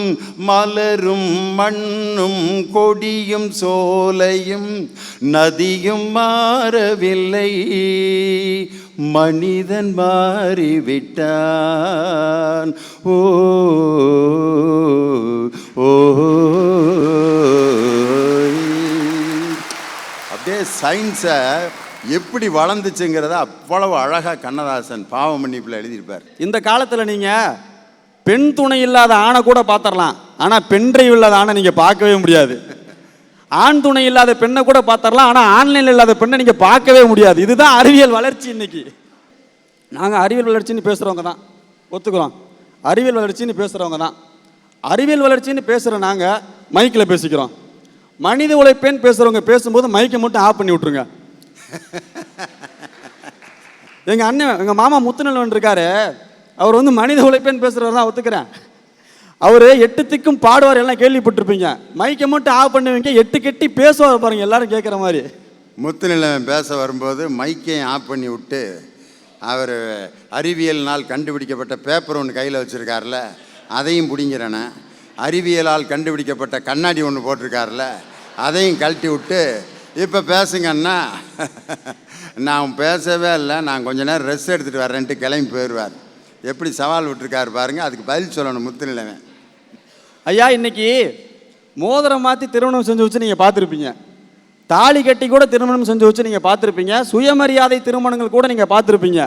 மலரும் மண்ணும் கொடியும் சோலையும் நதியும் மாறவில்லை, மனிதன் மாறிவிட்டான். ஓ ஓ அப்படியே சயின்ஸை எப்படி வளர்ந்துச்சுங்கிறத அவ்வளவு அழகாக கண்ணதாசன் பாவ மன்னிப்பில் எழுதியிருப்பார். இந்த காலத்தில் நீங்கள் பெண் துணை இல்லாத ஆணை கூட பார்த்துடலாம், ஆனால் பெண் டிரைவ் இல்லாத ஆணை நீங்கள் பார்க்கவே முடியாது. ஆண் துணை இல்லாத பெண்ணை கூட பார்த்துடலாம், ஆனால் ஆன்லைனில் இல்லாத பெண்ணை நீங்கள் பார்க்கவே முடியாது. இதுதான் அறிவியல் வளர்ச்சி. இன்னைக்கு நாங்கள் அறிவியல் வளர்ச்சின்னு பேசுகிறவங்க தான், ஒத்துக்கிறோம். அறிவியல் வளர்ச்சின்னு பேசுகிறவங்க தான். அறிவியல் வளர்ச்சின்னு பேசுகிற நாங்கள் மைக்கில் பேசிக்கிறோம். மனித உழைப்பேன்னு பேசுகிறவங்க பேசும்போது மைக்கை மட்டும் ஆஃப் பண்ணி விட்ருங்க. எங்கள் அண்ணன், எங்கள் மாமா முத்துநெல்வன் இருக்காரு, அவர் வந்து மனித உழைப்பேன்னு பேசுகிறவர் தான், ஒத்துக்கிறேன். அவர் 8 திக்கும் பாடுவார், எல்லாம் கேள்விப்பட்டிருப்பீங்க. மைக்கை மட்டும் ஆஃப் பண்ணுவீங்க, 8 கெட்டி பேசுவார் பாருங்க, எல்லாரும் கேட்குற மாதிரி. முத்துநிலவன் பேச வரும்போது மைக்கையும் ஆஃப் பண்ணி விட்டு, அவர் அறிவியல்னால் கண்டுபிடிக்கப்பட்ட பேப்பர் ஒன்று கையில் வச்சுருக்காருல, அதையும் பிடிங்கிறேன்னு, அறிவியலால் கண்டுபிடிக்கப்பட்ட கண்ணாடி ஒன்று போட்டிருக்காருல, அதையும் கழட்டி விட்டு, இப்போ பேசுங்கன்னா நான் பேசவே இல்லை, நான் கொஞ்ச நேரம் ரெஸ்ட் எடுத்துகிட்டு வரேன்ட்டு கிளம்பி போயிடுவார். எப்படி சவால் விட்டுருக்காரு பாருங்க. அதுக்கு பதில் சொல்லணும் முத்துநிலவன். ஐயா, இன்னைக்கு மோதிரம் மாற்றி திருமணம் செஞ்சு வச்சு நீங்கள் பார்த்துருப்பீங்க, தாலி கட்டி கூட திருமணம் செஞ்சு வச்சு நீங்கள் பார்த்துருப்பீங்க, சுயமரியாதை திருமணங்கள் கூட நீங்கள் பார்த்துருப்பீங்க.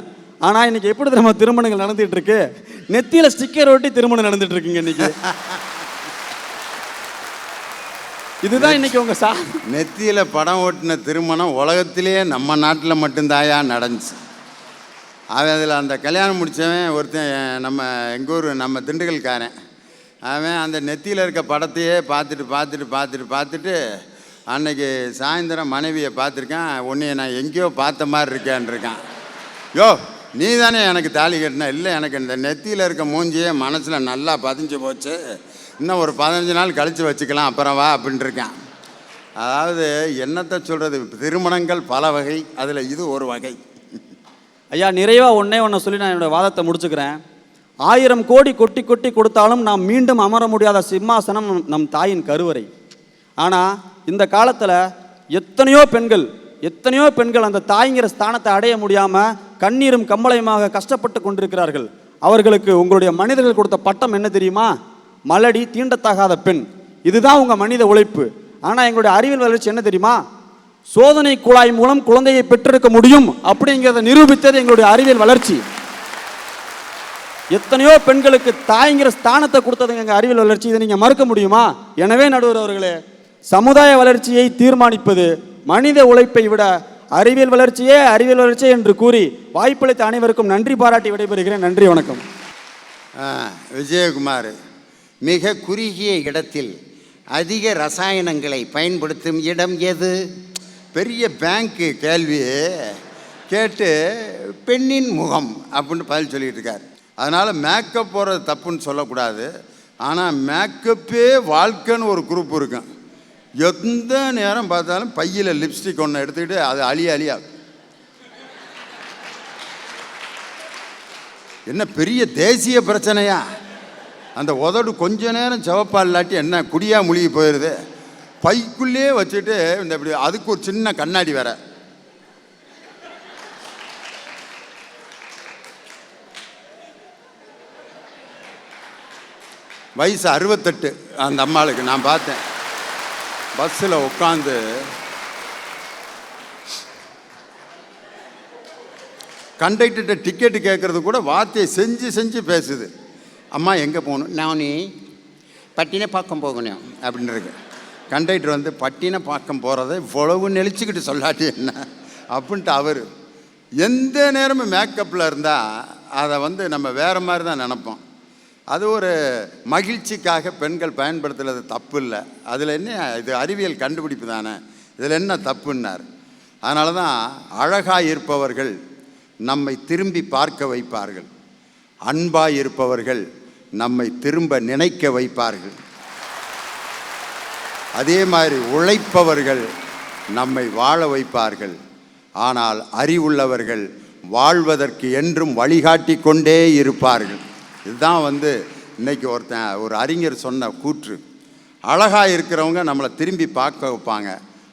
ஆனால் இன்னைக்கு எப்படி தெரியுமா திருமணங்கள் நடந்துகிட்டு இருக்கு? நெத்தியில் ஸ்டிக்கர் ஒட்டி திருமணம் நடந்துட்டு இருக்குங்க இன்னைக்கு. இதுதான் இன்னைக்கு உங்க நெத்தியில் படம் ஓட்டின திருமணம் உலகத்திலேயே நம்ம நாட்டில் மட்டும்தாயா நடந்துச்சு. அவன் அதில் அந்த கல்யாணம் முடித்தவன் ஒருத்தன், நம்ம எங்கள் ஊர், நம்ம திண்டுக்கல்காரன். அவன் அந்த நெத்தியில் இருக்க படத்தையே பார்த்துட்டு அன்னைக்கு சாயந்தரம் மனைவியை பார்த்துருக்கான். உன்னைய நான் எங்கேயோ பார்த்த மாதிரி இருக்கேன் இருக்கான். யோ, நீ தானே எனக்கு தாலி கட்டின? இல்லை, எனக்கு இந்த நெத்தியில் இருக்க மூஞ்சியே மனசில் நல்லா பதிஞ்சு போச்சு, இன்னும் ஒரு 15 நாள் கழித்து வச்சுக்கலாம், அப்புறம் வா அப்படின்ட்டுருக்கான். அதாவது என்னத்தை சொல்கிறது, திருமணங்கள் பல வகை, அதில் இது ஒரு வகை. ஐயா, நிறைவாக ஒன்று சொல்லி நான் என்னோடய வாதத்தை முடிச்சுக்கிறேன். 1000 கோடி கொட்டி கொட்டி கொடுத்தாலும் நாம் மீண்டும் அமர முடியாத சிம்மாசனம் நம் தாயின் கருவறை. ஆனால் இந்த காலத்தில் எத்தனையோ பெண்கள் அந்த தாய்ங்கிற ஸ்தானத்தை அடைய முடியாமல் கண்ணீரும் கம்பளையுமாக கஷ்டப்பட்டு கொண்டிருக்கிறார்கள். அவர்களுக்கு உங்களுடைய மனிதர்கள் கொடுத்த பட்டம் என்ன தெரியுமா? மலடி, தீண்டத்தகாத பெண். இதுதான் உங்கள் மனித உழைப்பு. ஆனால் எங்களுடைய அறிவியல் வளர்ச்சி என்ன தெரியுமா? சோதனை குழாய் மூலம் குழந்தையை பெற்றெடுக்க முடியும் அப்படிங்கிறத நிரூபித்தது எங்களுடைய அறிவியல் வளர்ச்சி. எத்தனையோ பெண்களுக்கு தாய்ங்கிற ஸ்தானத்தை கொடுத்ததுங்க எங்கள் அறிவியல் வளர்ச்சி. இதை நீங்கள் மறுக்க முடியுமா? எனவே நடுவர் அவர்களே, சமுதாய வளர்ச்சியை தீர்மானிப்பது மனித உழைப்பை விட அறிவியல் வளர்ச்சியே என்று கூறி வாய்ப்பளித்த அனைவருக்கும் நன்றி பாராட்டி விடைபெறுகிறேன். நன்றி, வணக்கம். விஜயகுமார், மிக குறுகிய இடத்தில் அதிக ரசாயனங்களை பயன்படுத்தும் இடம் எது? பெரிய பேங்க்கு கேள்வியை கேட்டு பெண்ணின் முகம் அப்படின்னு பதில் சொல்லிட்டு இருக்கார். அதனால் மேக்கப் போகிறது தப்புன்னு சொல்லக்கூடாது. ஆனால் மேக்கப்பே வாழ்க்கைன்னு ஒரு குரூப் இருக்கும். எந்த நேரம் பார்த்தாலும் பையில் லிப்ஸ்டிக் ஒன்று எடுத்துக்கிட்டு அது அழியா என்ன பெரிய தேசிய பிரச்சனையா? அந்த உதடு கொஞ்ச நேரம் சிவப்பா இல்லாட்டி என்ன குடியாக முழுகி போயிடுது. பைக்குள்ளே வச்சுட்டு இந்த இப்படி அதுக்கு ஒரு சின்ன கண்ணாடி வேற. வயசு 68 அந்த அம்மாளுக்கு. நான் பார்த்தேன் பஸ்ஸில் உட்காந்து கண்டக்டர்கிட்ட டிக்கெட்டு கேட்குறது கூட வார்த்தையை செஞ்சு பேசுது. அம்மா எங்கே போகணும்? நான் பட்டினப்பாக்கம் போகணும் அப்படின்னு இருக்கு. கண்டக்டர் வந்து பட்டினப்பாக்கம் போகிறத இவ்வளவு நெளிச்சுக்கிட்டு சொல்லாட்டி என்ன அப்படின்ட்டு அவர் எந்த நேரமும் மேக்கப்பில் இருந்தால் அதை வந்து நம்ம வேறு மாதிரி தான் நினப்போம். அது ஒரு மகிழ்ச்சிக்காக பெண்கள் பயன்படுத்துறது தப்பு இல்லை. அதில் என்ன, இது அறிவியல் கண்டுபிடிப்பு தானே, இதில் என்ன தப்புன்னார். அதனால தான் அழகாக இருப்பவர்கள் நம்மை திரும்பி பார்க்க வைப்பார்கள், அன்பாக இருப்பவர்கள் நம்மை திரும்ப நினைக்க வைப்பார்கள். அதே மாதிரி உழைப்பவர்கள் நம்மை வாழ வைப்பார்கள். ஆனால் அறிவுள்ளவர்கள் வாழ்வதற்கு என்றும் வழிகாட்டி கொண்டே இருப்பார்கள். இதுதான் வந்து இன்றைக்கி ஒரு அறிஞர் சொன்ன கூற்று. அழகாக இருக்கிறவங்க நம்மளை திரும்பி பார்க்க வைப்பாங்க,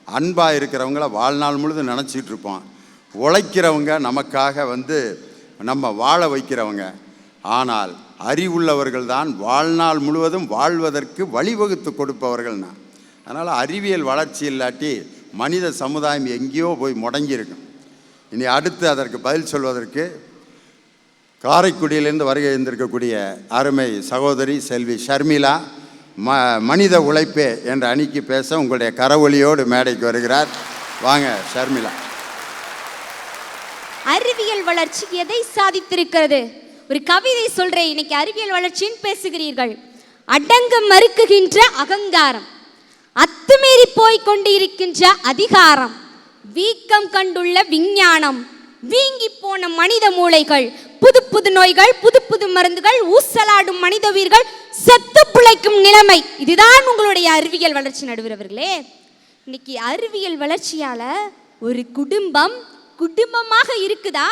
அன்பாக இருக்கிறவங்கள வாழ்நாள் முழுதும் நினச்சிட்டு இருப்போம். உழைக்கிறவங்க நமக்காக வந்து நம்ம வாழ வைக்கிறவங்க. ஆனால் அறிவுள்ளவர்கள் தான் வாழ்நாள் முழுவதும் வாழ்வதற்கு வழிவகுத்து கொடுப்பவர்கள். அதனால் அறிவியல் வளர்ச்சி இல்லாட்டி மனித சமுதாயம் எங்கேயோ போய் முடங்கியிருக்கும். இனி அடுத்து அதற்கு பதில் சொல்வதற்கு காரைக்குடியிலிருந்து வருகை இருந்திருக்கக்கூடிய அருமை சகோதரி செல்வி ஷர்மிளா மனித உழைப்பே என்ற அணிக்கு பேச உங்களுடைய கரவொலியோடு மேடைக்கு வருகிறார். வாங்க ஷர்மிளா. அறிவியல் வளர்ச்சி எதை சாதித்திருக்கிறது? ஒரு கவிதை சொல்றேன். இன்னைக்கு அறிவியல் வளர்ச்சின்னு பேசுகிறீர்கள். அடங்க மறுக்குகின்ற அகங்காரம், அத்துமீறி போய் கொண்டிருக்கின்ற அதிகாரம், வீக்கம் கண்டுள்ள விஞ்ஞானம், வீங்கி போன மனித மூளைகள், புது புது நோய்கள், புது புது மருந்துகள், ஊசலாடும் மனித உயிர்கள், செத்து பிழைக்கும் நிலைமை. இதுதான் உங்களுடைய அறிவியல் வளர்ச்சி. நடுவர்களே, இன்னைக்கு அறிவியல் வளர்ச்சியால ஒரு குடும்பம் குடும்பமாக இருக்குதா?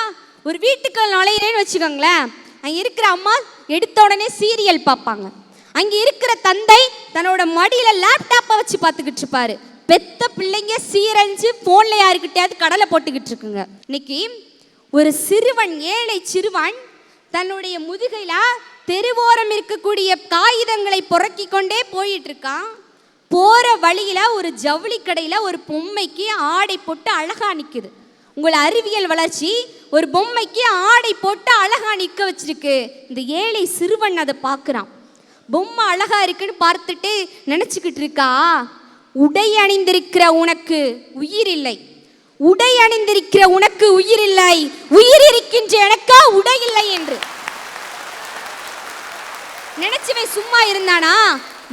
ஒரு வீட்டுக்கு நுழையிறேன்னு வச்சுக்கோங்களேன், அங்கே இருக்கிற அம்மா எடுத்த உடனே சீரியல் பார்ப்பாங்க. அங்கே இருக்கிற தந்தை தன்னோட மடியில் லேப்டாப்பை வச்சு பார்த்துக்கிட்டு இருப்பாரு. பெத்த பிள்ளைங்க சீரஞ்சு ஃபோனில் யாருக்கிட்டையாவது கடலை போட்டுக்கிட்டு இருக்குங்க. இன்னைக்கு ஒரு சிறுவன், ஏழை சிறுவன் தன்னுடைய முதுகையில தெருவோரம் இருக்கக்கூடிய காகிதங்களை புரக்கி கொண்டே போயிட்டு இருக்கான். போற வழியில ஒரு ஜவுளி கடையில ஒரு பொம்மைக்கு ஆடை போட்டு அழகா நிக்குது. உங்கள் அறிவியல் வளர்ச்சி ஒரு பொம்மைக்கு ஆடை போட்டு அழகா நிக்க வச்சிருக்கு. இந்த ஏழை சிறுவன் அதை பார்க்குறான். பொம்மை அழகா இருக்குன்னு பார்த்துட்டு நினைச்சுக்கிட்டு இருக்கா, உடை அணிந்திருக்கிற உனக்கு உயிர் இல்லை, உடை அணிந்திருக்கிற உனக்கு உயிர் இல்லை, உயிர் இருக்கின்ற எனக்கா உடை இல்லை என்று நினைச்சவன் சும்மா இருந்தானா?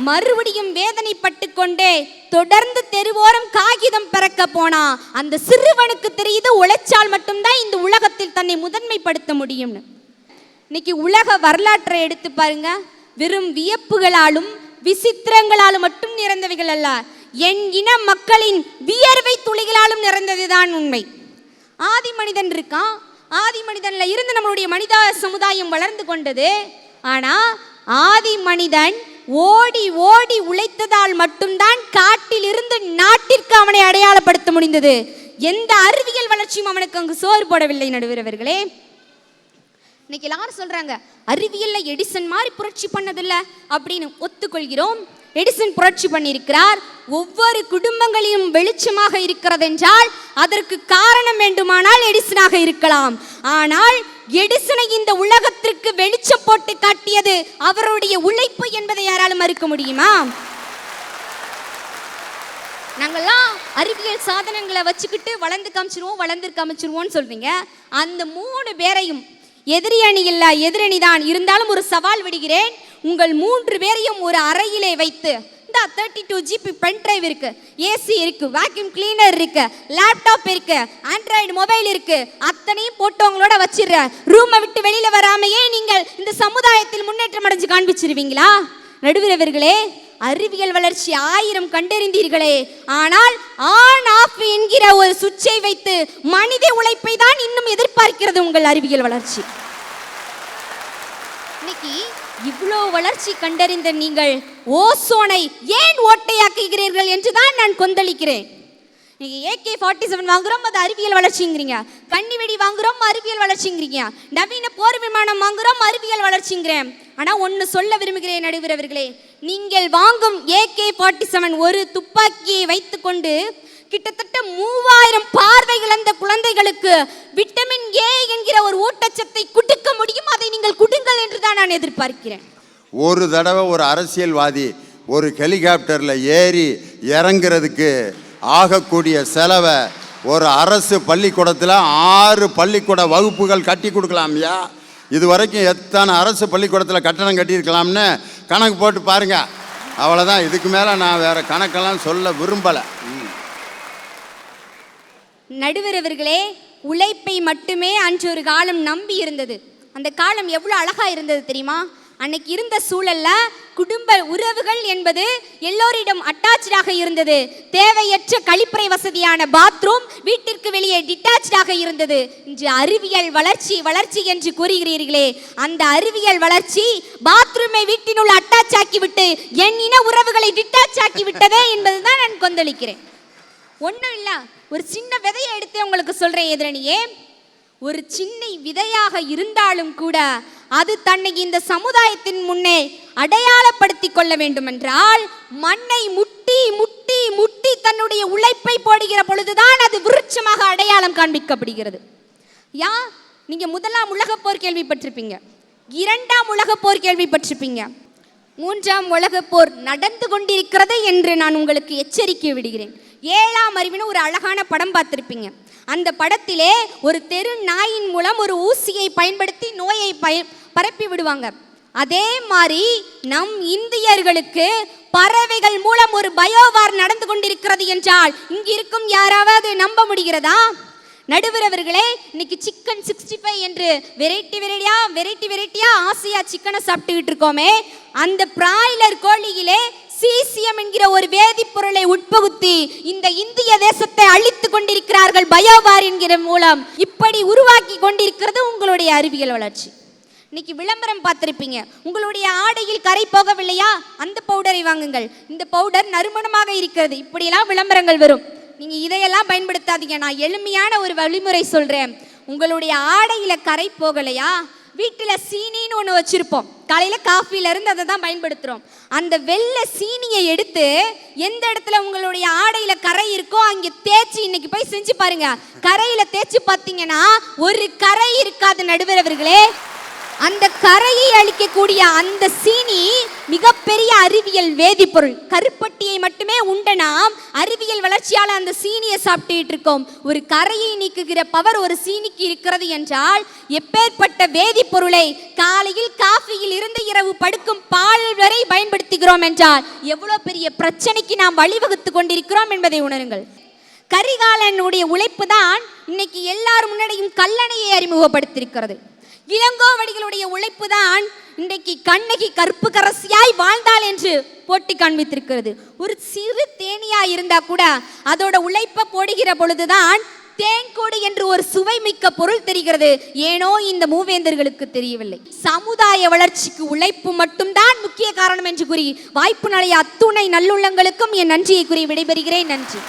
மறுபடியும் வேதனைப்பட்டு கொண்டே தொடர்ந்து தெருவோரம் காகிதம் பறக்க போனா. அந்த சிறுவனுக்கு தெரியுது, உழைச்சால் மட்டும்தான் இந்த உலகத்தில் தன்னை முதன்மைப்படுத்த முடியும்னு. இன்னைக்கு உலக வரலாற்றை எடுத்து பாருங்க. வெறும் வியப்புகளாலும் விசித்திரங்களாலும் மட்டும் நிறைந்தவைகள் அல்ல, என் இன மக்களின் வியர்வை துளிகளாலும் நிறைந்ததுதான் உண்மை. ஆதி மனிதன் இருக்கான். ஆதி மனிதன்ல இருந்து நம்மளுடைய மனித சமுதாயம் வளர்ந்து கொண்டது. ஆனா ஆதி மனிதன் ஓடி ஓடி உழைத்ததால் மட்டும்தான் காட்டில் இருந்து நாட்டிற்கு அவனை அடையாளப்படுத்த முடிந்தது. எந்த அறிவியல் வளர்ச்சியும் அவனுக்கு அங்கு சோறு போடவில்லை. நடுவர்களே, இன்னைக்கு எல்லாரும் சொல்றாங்க அறிவியல்ல எடிசன் மாதிரி புரட்சி பண்ணதில்லை அப்படின்னு. ஒத்துக்கொள்கிறோம், எடிசன் புரட்சி பண்ணியிருக்கிறார். ஒவ்வொரு குடும்பங்களிலும் வெளிச்சமாக இருக்கிறது என்றால் அதற்கு காரணம் வேண்டுமானால் எடிசனாக இருக்கலாம். ஆனால் எடிசனை இந்த உலகத்திற்கு வெளிச்சம் போட்டு காட்டியது அவருடைய உழைப்பு என்பதை யாராலும் மறுக்க முடியுமா? நாங்கெல்லாம் அறிவியல் சாதனங்களை வச்சுக்கிட்டு வளர்ந்து காமிச்சிருவோம்னு சொல்றீங்க. அந்த 3 பேரையும் எதிரி அணி இல்ல, எதிரணிதான் இருந்தாலும் ஒரு சவால் விடுகிறேன். உங்கள் 3 பேரையும் ஒரு அறையிலே வைத்து, இந்த 32 GB பென் டிரைவ் இருக்கு, ஏசி இருக்கு, வேக்யூம் கிளீனர் இருக்கு, லேப்டாப் இருக்கு, ஆண்ட்ராய்டு மொபைல் இருக்கு, அத்தனையும் போட்டு உங்களோட வச்சிடுற, ரூமை விட்டு வெளியில வராமையே நீங்கள் இந்த சமுதாயத்தில் முன்னேற்றம் அடைஞ்சு காண்பிச்சிருவீங்களா? நடுவர்களே, அறிவியல் வளர்ச்சி 1000 கண்டறிந்தீர்களே, ஆனால் ஆன் ஆஃப் என்கிற ஒரு சுவிட்சை வைத்து மனித உழைப்பை தான் இன்னும் எதிர்பார்க்கிறது உங்கள் அறிவியல் வளர்ச்சி. இன்னைக்கு இவ்வளோ வளர்ச்சி கண்டறிந்த நீங்கள் ஓசோனை ஏன் ஓட்டையாக்குகிறீர்கள் என்றுதான் நான் கொந்தளிக்கிறேன். AK-47 வாங்குறோம், அது அறிவியல் வளர்ச்சிங்கிறீங்க. கன்னிவெடி வாங்குறோம், அறிவியல் வளர்ச்சிங்கிறீங்க. நவீன போர் விமானம் வாங்குறோம், அறிவியல் வளர்ச்சிங்கிறேன். ஆனால் ஒன்று சொல்ல விரும்புகிறேன் நடுவர்களே, நீங்கள் வாங்கும் AK-47 ஒரு துப்பாக்கியை வைத்துக்கொண்டு கிட்டத்தட்ட 3000 பார்வைகள் அந்த குழந்தைகளுக்கு விட்டமின் A என்கிற ஒரு ஊட்டச்சத்தை கொடுக்க முடியும். அதை நீங்கள் கொடுங்கள் என்று தான் நான் எதிர்பார்க்கிறேன். ஒரு தடவை ஒரு அரசியல்வாதி ஒரு ஹெலிகாப்டரில் ஏறி இறங்குறதுக்கு ஆகக்கூடிய செலவை ஒரு அரசு பள்ளிக்கூடத்தில் 6 பள்ளிக்கூட வகுப்புகள் கட்டி கொடுக்கலாம்யா. இது வரைக்கும் எத்தனை அரசு பள்ளிக்கூடத்தில் கட்டணம் கட்டியிருக்கலாம்னு கணக்கு போட்டு பாருங்க. அவ்வளோதான். இதுக்கு மேலே நான் வேறு கணக்கெல்லாம் சொல்ல விரும்பலை. நடுவர்களே, உழைப்பை மட்டுமே அன்று ஒரு காலம் நம்பி இருந்தது. அந்த காலம் எவ்வளோ அழகா இருந்தது தெரியுமா? அன்னைக்கு இருந்த சூழல்ல குடும்ப உறவுகள் என்பது எல்லோரிடம் அட்டாச்சாக இருந்தது. தேவையற்ற கழிப்பறை வசதியான பாத்ரூம் வீட்டிற்கு வெளியே டிட்டாச்சாக இருந்தது. இன்று அறிவியல் வளர்ச்சி வளர்ச்சி என்று கூறுகிறீர்களே, அந்த அறிவியல் வளர்ச்சி பாத்ரூமை வீட்டினுள் அட்டாச் ஆக்கிவிட்டு என் இன உறவுகளை டிட்டாச் ஆக்கி விட்டதே என்பதுதான் நான் கொந்தளிக்கிறேன். ஒன்றும் இல்லை, ஒரு சின்ன விதையை எடுத்து உங்களுக்கு சொல்றேன் எதிரணியே. ஒரு சின்ன விதையாக இருந்தாலும் கூட அது தன்னை இந்த சமுதாயத்தின் முன்னே அடையாளப்படுத்தி கொள்ள வேண்டும் என்றால் மண்ணை முட்டி முட்டி முட்டி தன்னுடைய உழைப்பை போடுகிற பொழுதுதான் அது விருட்சமாக அடையாளம் காண்பிக்கப்படுகிறது. நீங்க முதலாம் உலகப் போர் கேள்விப்பட்டிருப்பீங்க, இரண்டாம் உலகப் போர் கேள்விப்பட்டிருப்பீங்க, மூன்றாம் உலகப் போர் நடந்து கொண்டிருக்கிறது என்று நான் உங்களுக்கு எச்சரிக்கை விடுகிறேன். ஏழாம் அறிவுன்னு ஒரு அழகான படம் பார்த்திருப்பீங்க. அந்த படத்திலே ஒரு தெரு நாயின் மூலம் ஒரு ஊசியை பயன்படுத்தி நோயை பரப்பி விடுவாங்க. அதே மாதிரி நம் இந்தியர்களுக்கு பறவைகள் மூலம் ஒரு பயோவார் நடந்து கொண்டிருக்கிறது என்றால் இங்கு இருக்கும் யாராவது நம்ப முடிகிறதா? நடுவர் அவர்களே, இன்னைக்கு சிக்கன் 65 என்று வெரைட்டியா ஆசையா சிக்கனை சாப்பிட்டுக்கிட்டு இருக்கோமே, அந்த பிராய்லர் கோழியிலே சீசியம் என்கிற ஒரு வேதிப்பொருளை உட்புகுத்தி இந்த இந்திய தேசத்தை அழித்துக் கொண்டிருக்கிறார்கள் பயோவார் என்கிற மூலம். இப்படி உருவாக்கி கொண்டிருக்கிறது உங்களுடைய அறிவியல் வளர்ச்சி. இன்னைக்கு விளம்பரம் பார்த்திருப்பீங்க, உங்களுடைய ஆடையில் கரை போகவில்லையா, அந்த பவுடரை வாங்குங்கள், இந்த பவுடர் நறுமணமாக இருக்கிறது, இப்படியெல்லாம் விளம்பரங்கள் வரும். நீங்க இதையெல்லாம் பயன்படுத்தாதீங்க. நான் எளிமையான ஒரு வழிமுறை சொல்றேன். உங்களுடைய ஆடையில கரை போகலையா, வீட்டில் சீனின்னு ஒன்று வச்சிருப்போம், காலையில் காஃபில இருந்து அதை தான் பயன்படுத்துகிறோம். அந்த வெள்ளை சீனியை எடுத்து எந்த இடத்துல உங்களுடைய ஆடையில கரை இருக்கோ அங்கே தேய்ச்சி இன்னைக்கு போய் செஞ்சு பாருங்க. கரையில தேய்ச்சி பார்த்தீங்கன்னா ஒரு கரை இருக்காது நடுவர் அவர்களே. அந்த கரையை அழிக்கக்கூடிய அந்த சீனி மிகப்பெரிய அறிவியல் வேதிப்பொருள். கருப்பட்டியை மட்டுமே உண்ட நாம் அறிவியல் வளர்ச்சியால் அந்த சீனியை சாப்பிட்டு இருக்கோம். ஒரு கரையை நீக்குகிற பவர் ஒரு சீனிக்கு இருக்கிறது என்றால் எப்பேற்பட்ட வேதிப்பொருளை காலையில் காஃபியில் இருந்து இரவு படுக்கும் பால் வரை பயன்படுத்துகிறோம் என்றால் எவ்வளவு பெரிய பிரச்சனைக்கு நாம் வழிவகுத்து கொண்டிருக்கிறோம் என்பதை உணருங்கள். கரிகாலனுடைய உழைப்பு தான் இன்னைக்கு எல்லாரும் முன்னாடியும் கல்லணையை அறிமுகப்படுத்தியிருக்கிறது. இளங்கோவடிகளுடைய உழைப்பு தான் இன்றைக்கு கண்ணகி கற்பு கரசியாய் வாழ்ந்தாள் என்று போட்டி காண்பித்திருக்கிறது. ஒரு சிறு தேனியா இருந்தா கூட அதோட உழைப்பை போடுகிற பொழுதுதான் தேன்கூடு என்று ஒரு சுவை மிக்க பொருள் தெரிகிறது. ஏனோ இந்த மூவேந்தர்களுக்கு தெரியவில்லை. சமுதாய வளர்ச்சிக்கு உழைப்பு மட்டும்தான் முக்கிய காரணம் என்று கூறி வாய்ப்பு நாளைய அத்துணை நல்லுள்ளங்களுக்கும் என் நன்றியை கூறி விடைபெறுகிறேன். நன்றி.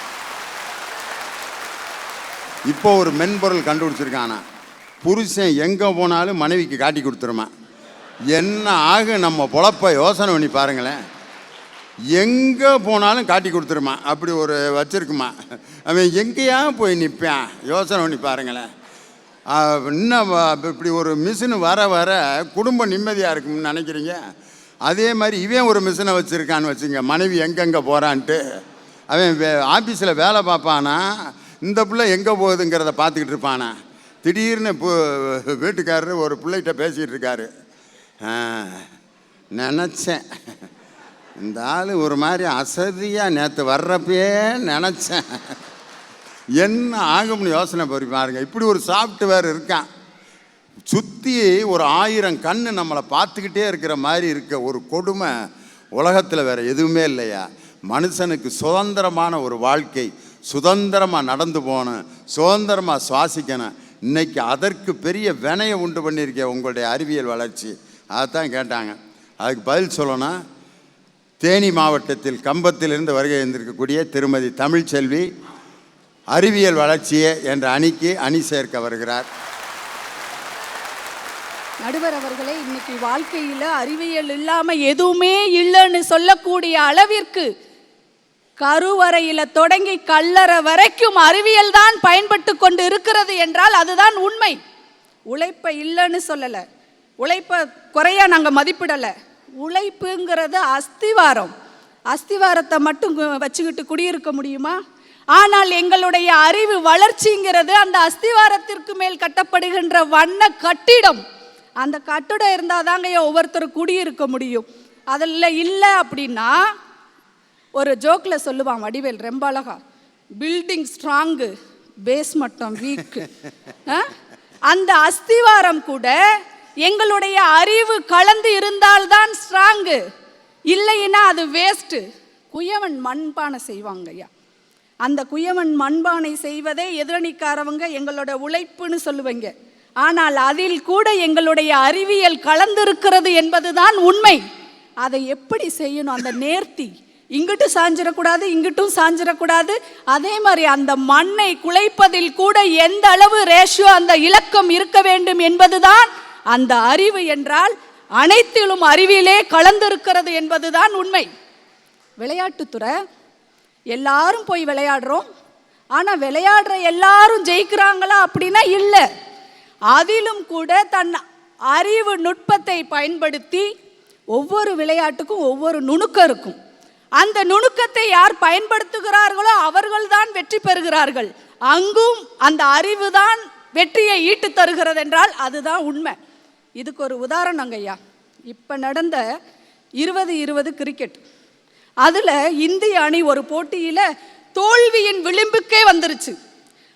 இப்போ ஒரு மென்பொருள் கண்டுபிடிச்சிருக்கானா, புருஷன் எங்கே போனாலும் மனைவிக்கு காட்டி கொடுத்துருமா. என்ன ஆக நம்ம பொழப்ப யோசனை பண்ணி பாருங்களேன். எங்கே போனாலும் காட்டி கொடுத்துருமா, அப்படி ஒரு வச்சிருக்குமா. அவன் எங்கேயா போய் நிற்பான், யோசனை பண்ணி பாருங்களேன். இன்னும் இப்படி ஒரு மிஷின் வர வர குடும்பம் நிம்மதியாக இருக்கும்னு நினைக்கிறீங்க. அதே மாதிரி இவன் ஒரு மிஷினை வச்சுருக்கான்னு வச்சுங்க, மனைவி எங்கெங்கே போகிறான்ட்டு. அவன் ஆஃபீஸில் வேலை பார்ப்பானா, இந்த பிள்ளை எங்கே போகுதுங்கிறத பார்த்துக்கிட்டு இருப்பானா. திடீர்னு வீட்டுக்காரரு ஒரு பிள்ளைகிட்ட பேசிகிட்டு இருக்காரு. நினச்சேன் இந்த ஆள் ஒரு மாதிரி அசதியாக நேற்று வர்றப்பே நினச்சேன் என்ன ஆகும்னு யோசனை பண்ணி பாருங்க. இப்படி ஒரு சாஃப்ட்வேர் இருக்கான். சுற்றி ஒரு 1000 கண்ணு நம்மளை பார்த்துக்கிட்டே இருக்கிற மாதிரி இருக்க ஒரு கொடுமை உலகத்தில் வேறு எதுவுமே இல்லையா. மனுஷனுக்கு சுதந்திரமான ஒரு வாழ்க்கை, சுதந்திரமாக நடந்து போகணும், சுதந்திரமாக சுவாசிக்கணும். இன்னைக்கு அதற்கு பெரிய வினையை உண்டு பண்ணியிருக்கேன் உங்களுடைய அறிவியல் வளர்ச்சி. அதைத்தான் கேட்டாங்க. அதுக்கு பதில் சொல்லணும். தேனி மாவட்டத்தில் கம்பத்திலிருந்து வருகை இருந்திருக்கக்கூடிய திருமதி தமிழ்ச்செல்வி அறிவியல் வளர்ச்சியே என்ற அணிக்கு அணி சேர்க்க வருகிறார். நடுவர் அவர்களே, இன்னைக்கு வாழ்க்கையில் அறிவியல் இல்லாமல் எதுவுமே இல்லைன்னு சொல்லக்கூடிய அளவிற்கு கருவறையில் தொடங்கி கல்லறை வரைக்கும் அறிவியல் தான் பயன்பட்டு கொண்டு இருக்கிறது என்றால் அதுதான் உண்மை. உழைப்பை இல்லைன்னு சொல்லலை, உழைப்பை குறையா நாங்கள் மதிப்பிடலை. உழைப்புங்கிறது அஸ்திவாரம். அஸ்திவாரத்தை மட்டும் வச்சுக்கிட்டு குடியிருக்க முடியுமா? ஆனால் எங்களுடைய அறிவு வளர்ச்சிங்கிறது அந்த அஸ்திவாரத்திற்கு மேல் கட்டப்படுகின்ற வண்ண கட்டிடம். அந்த கட்டிடம் இருந்தால் தாங்க ஒவ்வொருத்தரும் குடியிருக்க முடியும். அதில் இல்லை அப்படின்னா, ஒரு ஜோக்கில் சொல்லுவான் வடிவேல் ரொம்ப அழகா, பில்டிங் ஸ்ட்ராங்கு பேஸ் மட்டும் வீக்கு. அந்த அஸ்திவாரம் கூட எங்களுடைய அறிவு கலந்து இருந்தால்தான் ஸ்ட்ராங்கு, இல்லைன்னா அது வேஸ்ட்டு. குயவன் மண்பானை செய்வாங்க ஐயா. அந்த குயவன் மண்பானை செய்வதே எதிரணிக்காரவங்க எங்களோட உழைப்புன்னு சொல்லுவீங்க. ஆனால் அதில் கூட எங்களுடைய அறிவியல் கலந்திருக்கிறது என்பதுதான் உண்மை. அதை எப்படி செய்யணும், அந்த நேர்த்தி, இங்கிட்டும் சாஞ்சிடக்கூடாது இங்கிட்டும் சாஞ்சிடக்கூடாது. அதே மாதிரி அந்த மண்ணை குலைப்பதில் கூட எந்த அளவு ரேஷியோ அந்த இலக்கம் இருக்க வேண்டும் என்பதுதான் அந்த அறிவு என்றால் அனைத்திலும் அறிவியலே கலந்திருக்கிறது என்பதுதான் உண்மை. விளையாட்டுத்துறை எல்லாரும் போய் விளையாடுறோம். ஆனால் விளையாடுற எல்லாரும் ஜெயிக்கிறாங்களா அப்படின்னா இல்லை. அதிலும் கூட தன் அறிவு நுட்பத்தை பயன்படுத்தி ஒவ்வொரு விளையாட்டுக்கும் ஒவ்வொரு நுணுக்கம் இருக்கும். அந்த நுணுக்கத்தை யார் பயன்படுத்துகிறார்களோ அவர்கள்தான் வெற்றி பெறுகிறார்கள். அங்கும் அந்த அறிவு தான் வெற்றியை ஈட்டு தருகிறது என்றால் அதுதான் உண்மை. இதுக்கு ஒரு உதாரணங்க ஐயா. இப்போ நடந்த 20-20 கிரிக்கெட், அதில் இந்திய அணி ஒரு போட்டியில் தோல்வியின் விளிம்புக்கே வந்துருச்சு.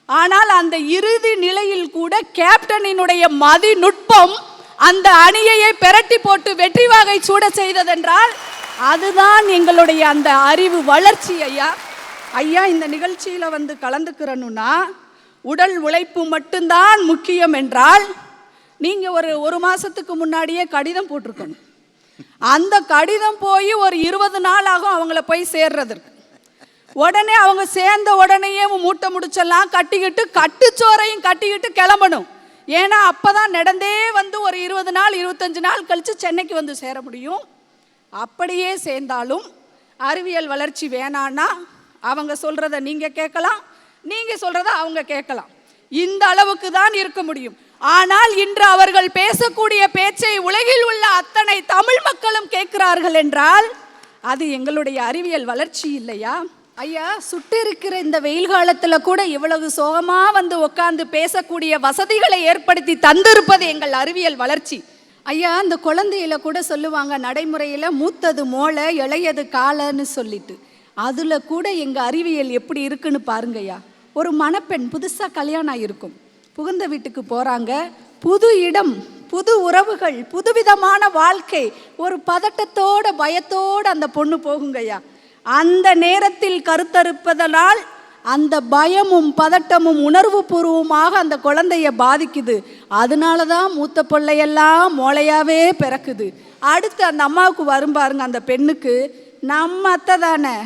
ஆனால் அந்த இறுதி நிலையில் கூட கேப்டனினுடைய மதிநுட்பம் அந்த அணியையே பெரட்டி போட்டு வெற்றி வாகை சூட செய்ததென்றால் அதுதான் எங்களுடைய அந்த அறிவு வளர்ச்சி ஐயா. ஐயா, இந்த நிகழ்ச்சியில் வந்து கலந்துக்கிறனுன்னா உடல் உழைப்பு மட்டும்தான் முக்கியம் என்றால் நீங்கள் ஒரு மாதத்துக்கு முன்னாடியே கடிதம் போட்டிருக்கணும். அந்த கடிதம் போய் ஒரு 20 நாள் ஆகும் அவங்கள போய் சேர்றதுக்கு. உடனே அவங்க சேர்ந்த உடனேயே மூட்டை முடிச்செல்லாம் கட்டிக்கிட்டு கட்டுச்சோறையும் கட்டிக்கிட்டு கிளம்பணும். ஏன்னா அப்போ தான் நடந்தே வந்து ஒரு 20 நாள் 25 நாள் கழித்து சென்னைக்கு வந்து சேர முடியும். அப்படியே சேர்ந்தாலும் அறிவியல் வளர்ச்சி வேணான்னா அவங்க சொல்கிறத நீங்கள் கேட்கலாம், நீங்கள் சொல்கிறத அவங்க கேட்கலாம். இந்த அளவுக்கு தான் இருக்க முடியும். ஆனால் இன்று அவர்கள் பேசக்கூடிய பேச்சை உலகில் உள்ள அத்தனை தமிழ் மக்களும் கேட்கிறார்கள் என்றால் அது எங்களுடைய அறிவியல் வளர்ச்சி இல்லையா ஐயா? சுட்டு இருக்கிற இந்த வெயில் காலத்தில் கூட இவ்வளவு சோகமாக வந்து உட்காந்து பேசக்கூடிய வசதிகளை ஏற்படுத்தி தந்திருப்பது எங்கள் அறிவியல் வளர்ச்சி ஐயா. அந்த குழந்தையில கூட சொல்லுவாங்க நடைமுறையில் மூத்தது மோளை இளையது காலன்னு சொல்லிட்டு. அதில் கூட எங்கள் அறிவியல் எப்படி இருக்குன்னு பாருங்கய்யா. ஒரு மணப்பெண் புதுசாக கல்யாணம் ஆகிருக்கும், புகுந்த வீட்டுக்கு போகிறாங்க, புது இடம், புது உறவுகள், புதுவிதமான வாழ்க்கை, ஒரு பதட்டத்தோட பயத்தோடு அந்த பொண்ணு போகுங்கய்யா. அந்த நேரத்தில் கருத்தரிப்பதனால் அந்த பயமும் பதட்டமும் உணர்வு பூர்வமாக அந்த குழந்தைய பாதிக்குது. அதனால தான் மூத்த பிள்ளையெல்லாம் மோளையாவே பிறக்குது. அடுத்து அந்த அம்மாவுக்கு வரும் பாருங்க, அந்த பெண்ணுக்கு நம்ம அத்தை தானே,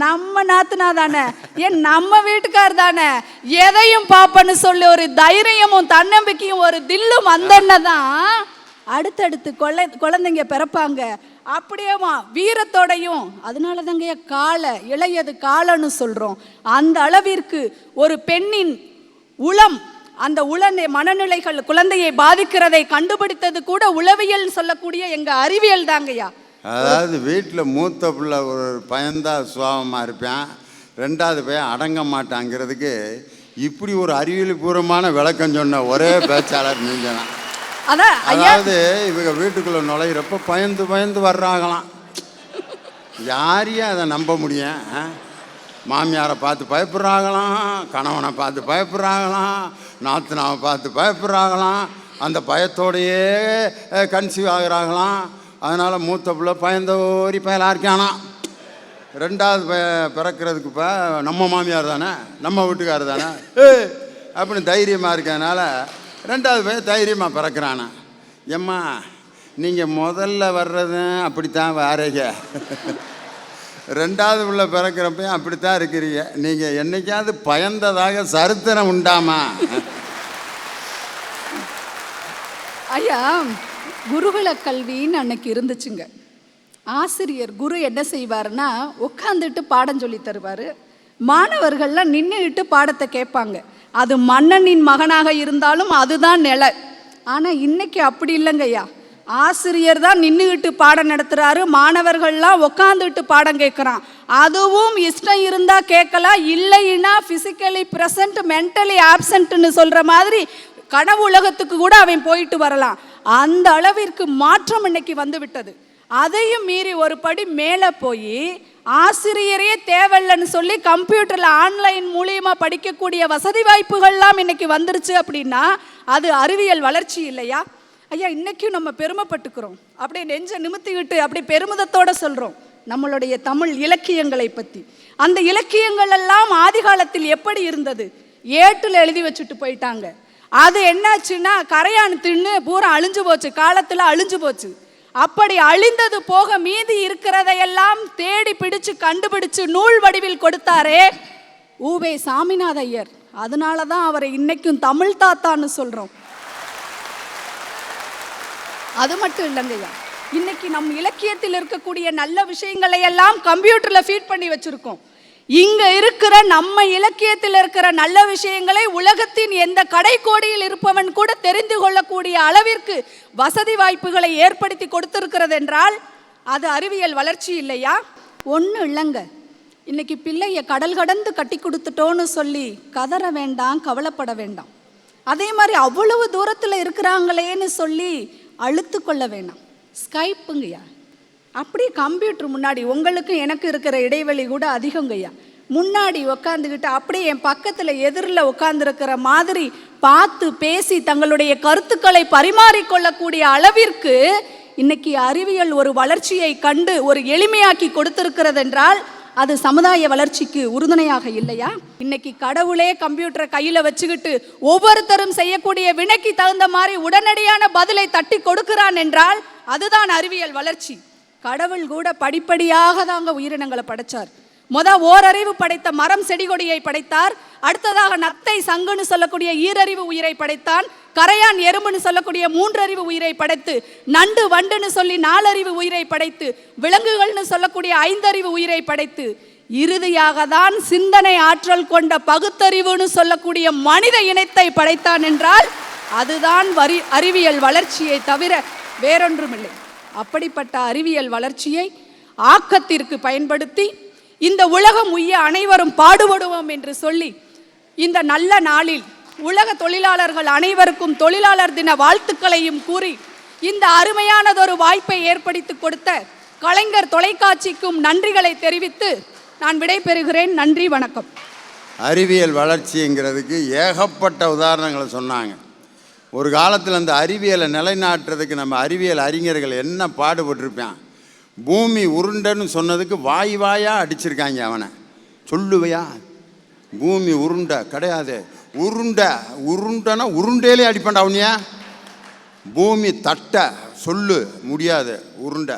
நம்ம நாத்துனா தானே, ஏன் நம்ம வீட்டுக்கார் தானே, எதையும் பாப்பன்னு சொல்லி ஒரு தைரியமும் தன்னம்பிக்கையும் ஒரு தில்லும் வந்தன தான் அடுத்தடுத்து குழந்தைங்க பிறப்பாங்க. அப்படியேமா வீரத்தோடையும். அதனால தாங்க காலை இளையது காலன்னு சொல்கிறோம். அந்த அளவிற்கு ஒரு பெண்ணின் உளம், அந்த மனநிலைகள் குழந்தையை பாதிக்கிறதை கண்டுபிடித்தது கூட உளவியல் சொல்லக்கூடிய எங்கள் அறிவியல் தாங்கய்யா. அதாவது வீட்டில் மூத்த பிள்ளை ஒரு பயந்தா சுபாவமாக இருப்பேன், 2வது பையன் அடங்க மாட்டாங்கிறதுக்கு இப்படி ஒரு அறிவியல் பூர்வமான விளக்கம் சொன்ன ஒரே பேச்சாளர் நீங்கள் தான். அதாவது இவங்க வீட்டுக்குள்ளே நுழையிறப்ப பயந்து பயந்து வர்றாங்களாம். யாரையும் அதை நம்ப முடியும்? மாமியாரை பார்த்து பயப்படுறாங்களாம், கணவனை பார்த்து பயப்படுறாங்களாம், நாத்தனாவை பார்த்து பயப்படுறாங்களாம், அந்த பயத்தோடையே கன்சீவ் ஆகுறாங்களாம். அதனால் மூத்த பிள்ளை பயந்தோரி பயலாக இருக்கானா. 2வது பிறக்கிறதுக்கு இப்போ நம்ம மாமியார் தானே, நம்ம வீட்டுக்காரர் தானே அப்படின்னு தைரியமாக இருக்கிறதுனால 2வது பையன் தைரியமாக பிறக்கிறானா. எம்மா நீங்கள் முதல்ல வர்றது அப்படித்தான் வாரீங்க, 2வது உள்ள பிறக்கிறப்பையும் அப்படித்தான் இருக்கிறீங்க. நீங்கள் என்னைக்காவது பயந்ததாக சரித்திரம் உண்டாமா? ஐயா, குருகுல கல்வின்னு அன்னைக்கு இருந்துச்சுங்க. ஆசிரியர் குரு என்ன செய்வார்னா உட்காந்துட்டு பாடம் சொல்லி தருவார். மாணவர்கள்லாம் நின்றுட்டு பாடத்தை கேட்பாங்க. அது மன்னனின் மகனாக இருந்தாலும் அதுதான் நிலை. ஆனால் இன்னைக்கு அப்படி இல்லைங்கய்யா. ஆசிரியர் தான் நின்றுக்கிட்டு பாடம் நடத்துகிறாரு, மாணவர்கள்லாம் உட்காந்துட்டு பாடம் கேட்குறான். அதுவும் இஷ்டம் இருந்தால் கேட்கலாம், இல்லைன்னா ஃபிசிக்கலி ப்ரெசன்ட் மென்டலி ஆப்சண்ட்னு சொல்கிற மாதிரி கனவு உலகத்துக்கு கூட அவன் போயிட்டு வரலாம். அந்த அளவிற்கு மாற்றம் இன்னைக்கு வந்து விட்டது. அதையும் மீறி ஒரு படி மேலே போய் ஆசிரியரே தேவையில்லைன்னு சொல்லி கம்ப்யூட்டரில் ஆன்லைன் மூலியமாக படிக்கக்கூடிய வசதி வாய்ப்புகள்லாம் இன்னைக்கு வந்துருச்சு. அப்படின்னா அது அறிவியல் வளர்ச்சி இல்லையா ஐயா? இன்னைக்கும் நம்ம பெருமைப்பட்டுக்கிறோம், அப்படியே நெஞ்சை நிமித்திக்கிட்டு அப்படி பெருமிதத்தோடு சொல்கிறோம் நம்மளுடைய தமிழ் இலக்கியங்களை பற்றி. அந்த இலக்கியங்கள் எல்லாம் ஆதி காலத்தில் எப்படி இருந்தது? ஏட்டில் எழுதி வச்சுட்டு போயிட்டாங்க. அது என்னாச்சுன்னா கரையான் தின்னு பூரா அழிஞ்சு போச்சு, காலத்தில் அழிஞ்சு போச்சு. அப்படி அழிந்தது போக மீதி இருக்கிறதையெல்லாம் தேடி பிடிச்சு கண்டுபிடிச்சு நூல் வடிவில் கொடுத்தாரே ஊவே சாமிநாத ஐயர். அதனால தான் அவரை இன்னைக்கும் தமிழ் தாத்தான்னு சொல்கிறோம். அது மட்டும் இல்லைங்கய்யா, இன்னைக்கு நம் இலக்கியத்தில் இருக்கக்கூடிய நல்ல விஷயங்களை எல்லாம் கம்ப்யூட்டரில் ஃபீட் பண்ணி வச்சுருக்கோம். இங்க இருக்கிற நம்ம இலக்கியத்தில் இருக்கிற நல்ல விஷயங்களை உலகத்தின் எந்த கடைக்கோடியில் இருப்பவன் கூட தெரிந்து கொள்ளக்கூடிய அளவிற்கு வசதி வாய்ப்புகளை ஏற்படுத்தி கொடுத்திருக்கிறது என்றால் அது அறிவியல் வளர்ச்சி இல்லையா? ஒன்றும் இல்லைங்க, இன்னைக்கு பிள்ளைய கடல் கடந்து கட்டி கொடுத்துட்டோன்னு சொல்லி கதற வேண்டாம், கவலைப்பட வேண்டாம். அதே மாதிரி அவ்வளவு தூரத்தில் இருக்கிறாங்களேன்னு சொல்லி அழுத்து கொள்ள வேண்டாம். ஸ்கைப்புங்கய்யா, அப்படியே கம்ப்யூட்டர் முன்னாடி உங்களுக்கு எனக்கு இருக்கிற இடைவெளி கூட அதிகங்கய்யா. முன்னாடி உக்காந்துக்கிட்டு அப்படியே என் பக்கத்தில் எதிரில் உட்காந்துருக்கிற மாதிரி பார்த்து பேசி தங்களுடைய கருத்துக்களை பரிமாறிக்கொள்ளக்கூடிய அளவிற்கு இன்னைக்கு அறிவியல் ஒரு வளர்ச்சியை கண்டு ஒரு எளிமையாக்கி கொடுத்திருக்கிறது என்றால் அது சமுதாய வளர்ச்சிக்கு உறுதுணையாக இல்லையா? இன்னைக்கு கடவுளே கம்ப்யூட்டரை கையில் வச்சுக்கிட்டு ஒவ்வொருத்தரும் செய்யக்கூடிய வினைக்கு தகுந்த மாதிரி உடனடியான பதிலை தட்டி கொடுக்கிறான் என்றால் அதுதான் அறிவியல் வளர்ச்சி. கடவுள் கூட படிப்படியாக தாங்க உயிரினங்களை படைச்சார். ஓரறிவு படைத்த மரம் செடி கொடியை படைத்தார். அடுத்ததாக நத்தை சங்குன்னு சொல்லக்கூடிய ஈரறிவு உயிரை படைத்தான். கரையான் எறும்புன்னு சொல்லக்கூடிய 3 அறிவு உயிரை படைத்து, நண்டு வண்டுன்னு சொல்லி 4 அறிவு உயிரை படைத்து, விலங்குகள்னு சொல்லக்கூடிய 5 அறிவு உயிரை படைத்து, இறுதியாக தான் சிந்தனை ஆற்றல் கொண்ட பகுத்தறிவுன்னு சொல்லக்கூடிய மனித இனத்தை படைத்தான் என்றால் அதுதான் அறிவியல் வளர்ச்சியை தவிர வேறொன்றுமில்லை. அப்படிப்பட்ட அறிவியல் வளர்ச்சியை ஆக்கத்திற்கு பயன்படுத்தி இந்த உலகம் உய்ய அனைவரும் பாடுபடுவோம் என்று சொல்லி இந்த நல்ல நாளில் உலக தொழிலாளர்கள் அனைவருக்கும் தொழிலாளர் தின வாழ்த்துக்களையும் கூறி இந்த அருமையானதொரு வாய்ப்பை ஏற்படுத்தி கொடுத்த கலைஞர் தொலைக்காட்சிக்கும் நன்றிகளை தெரிவித்து நான் விடைபெறுகிறேன். நன்றி, வணக்கம். அறிவியல் வளர்ச்சிங்கிறதுக்கு ஏகப்பட்ட உதாரணங்களை சொன்னாங்க. ஒரு காலத்தில் அந்த அறிவியலை நிலைநாட்டுறதுக்கு நம்ம அறிவியல் அறிஞர்கள் என்ன பாடுபட்டிருப்பான். பூமி உருண்டைன்னு சொன்னதுக்கு வாய் வாயாக அடிச்சிருக்காங்க. அவனை சொல்லுவையா? பூமி உருண்டை கிடையாது, உருண்டைன்னா உருண்டையிலே அடிப்பான்டா அவனியா. பூமி தட்டை சொல்லு முடியாது, உருண்டை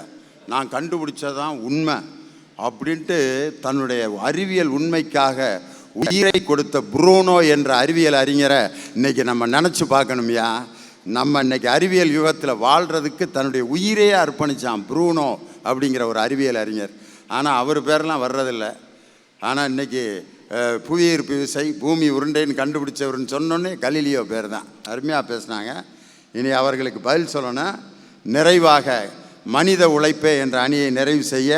நான் கண்டுபிடிச்சதான் உண்மை அப்படின்ட்டு தன்னுடைய அறிவியல் உண்மைக்காக உயிரை கொடுத்த புரூனோ என்ற அறிவியல் அறிஞரை இன்னைக்கு நம்ம நினச்சி பார்க்கணும்யா. நம்ம இன்னைக்கு அறிவியல் யுகத்தில் வாழ்கிறதுக்கு தன்னுடைய உயிரையே அர்ப்பணித்தான் புரூனோ அப்படிங்கிற ஒரு அறிவியல் அறிஞர். ஆனால் அவர் பேரெல்லாம் வர்றதில்லை. ஆனால் இன்றைக்கி புவியீர்ப்பு விசை பூமி உருண்டைன்னு கண்டுபிடிச்சவர்னு சொன்னோன்னே கலீலியோ பேர் தான். அருமையாக பேசினாங்க. இனி அவர்களுக்கு பதில் சொல்லணும். நிறைவாக மனித உழைப்பே என்ற அணியை நிறைவு செய்ய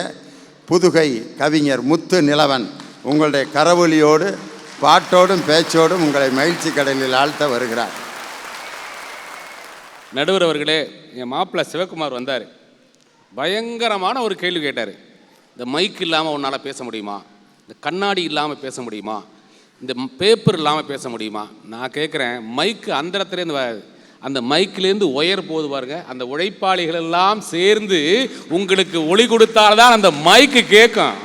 புதுகை கவிஞர் முத்து நிலவன் உங்களுடைய கரவொலியோடு பாட்டோடும் பேச்சோடும் உங்களை மகிழ்ச்சி கடலில் ஆழ்த்த வருகிறார். நடுவர் அவர்களே, என் மாப்பிள்ளை சிவகுமார் வந்தார். பயங்கரமான ஒரு கேள்வி கேட்டார். இந்த மைக் இல்லாமல் உன்னால் பேச முடியுமா? இந்த கண்ணாடி இல்லாமல் பேச முடியுமா? இந்த பேப்பர் இல்லாமல் பேச முடியுமா? நான் கேட்குறேன், மைக்கு அந்த இடத்துலேருந்து அந்த மைக்கிலேருந்து ஒயர் போது பாருங்க, அந்த உழைப்பாளிகள் எல்லாம் சேர்ந்து உங்களுக்கு ஒளி கொடுத்தால்தான் அந்த மைக்கு கேட்கும்.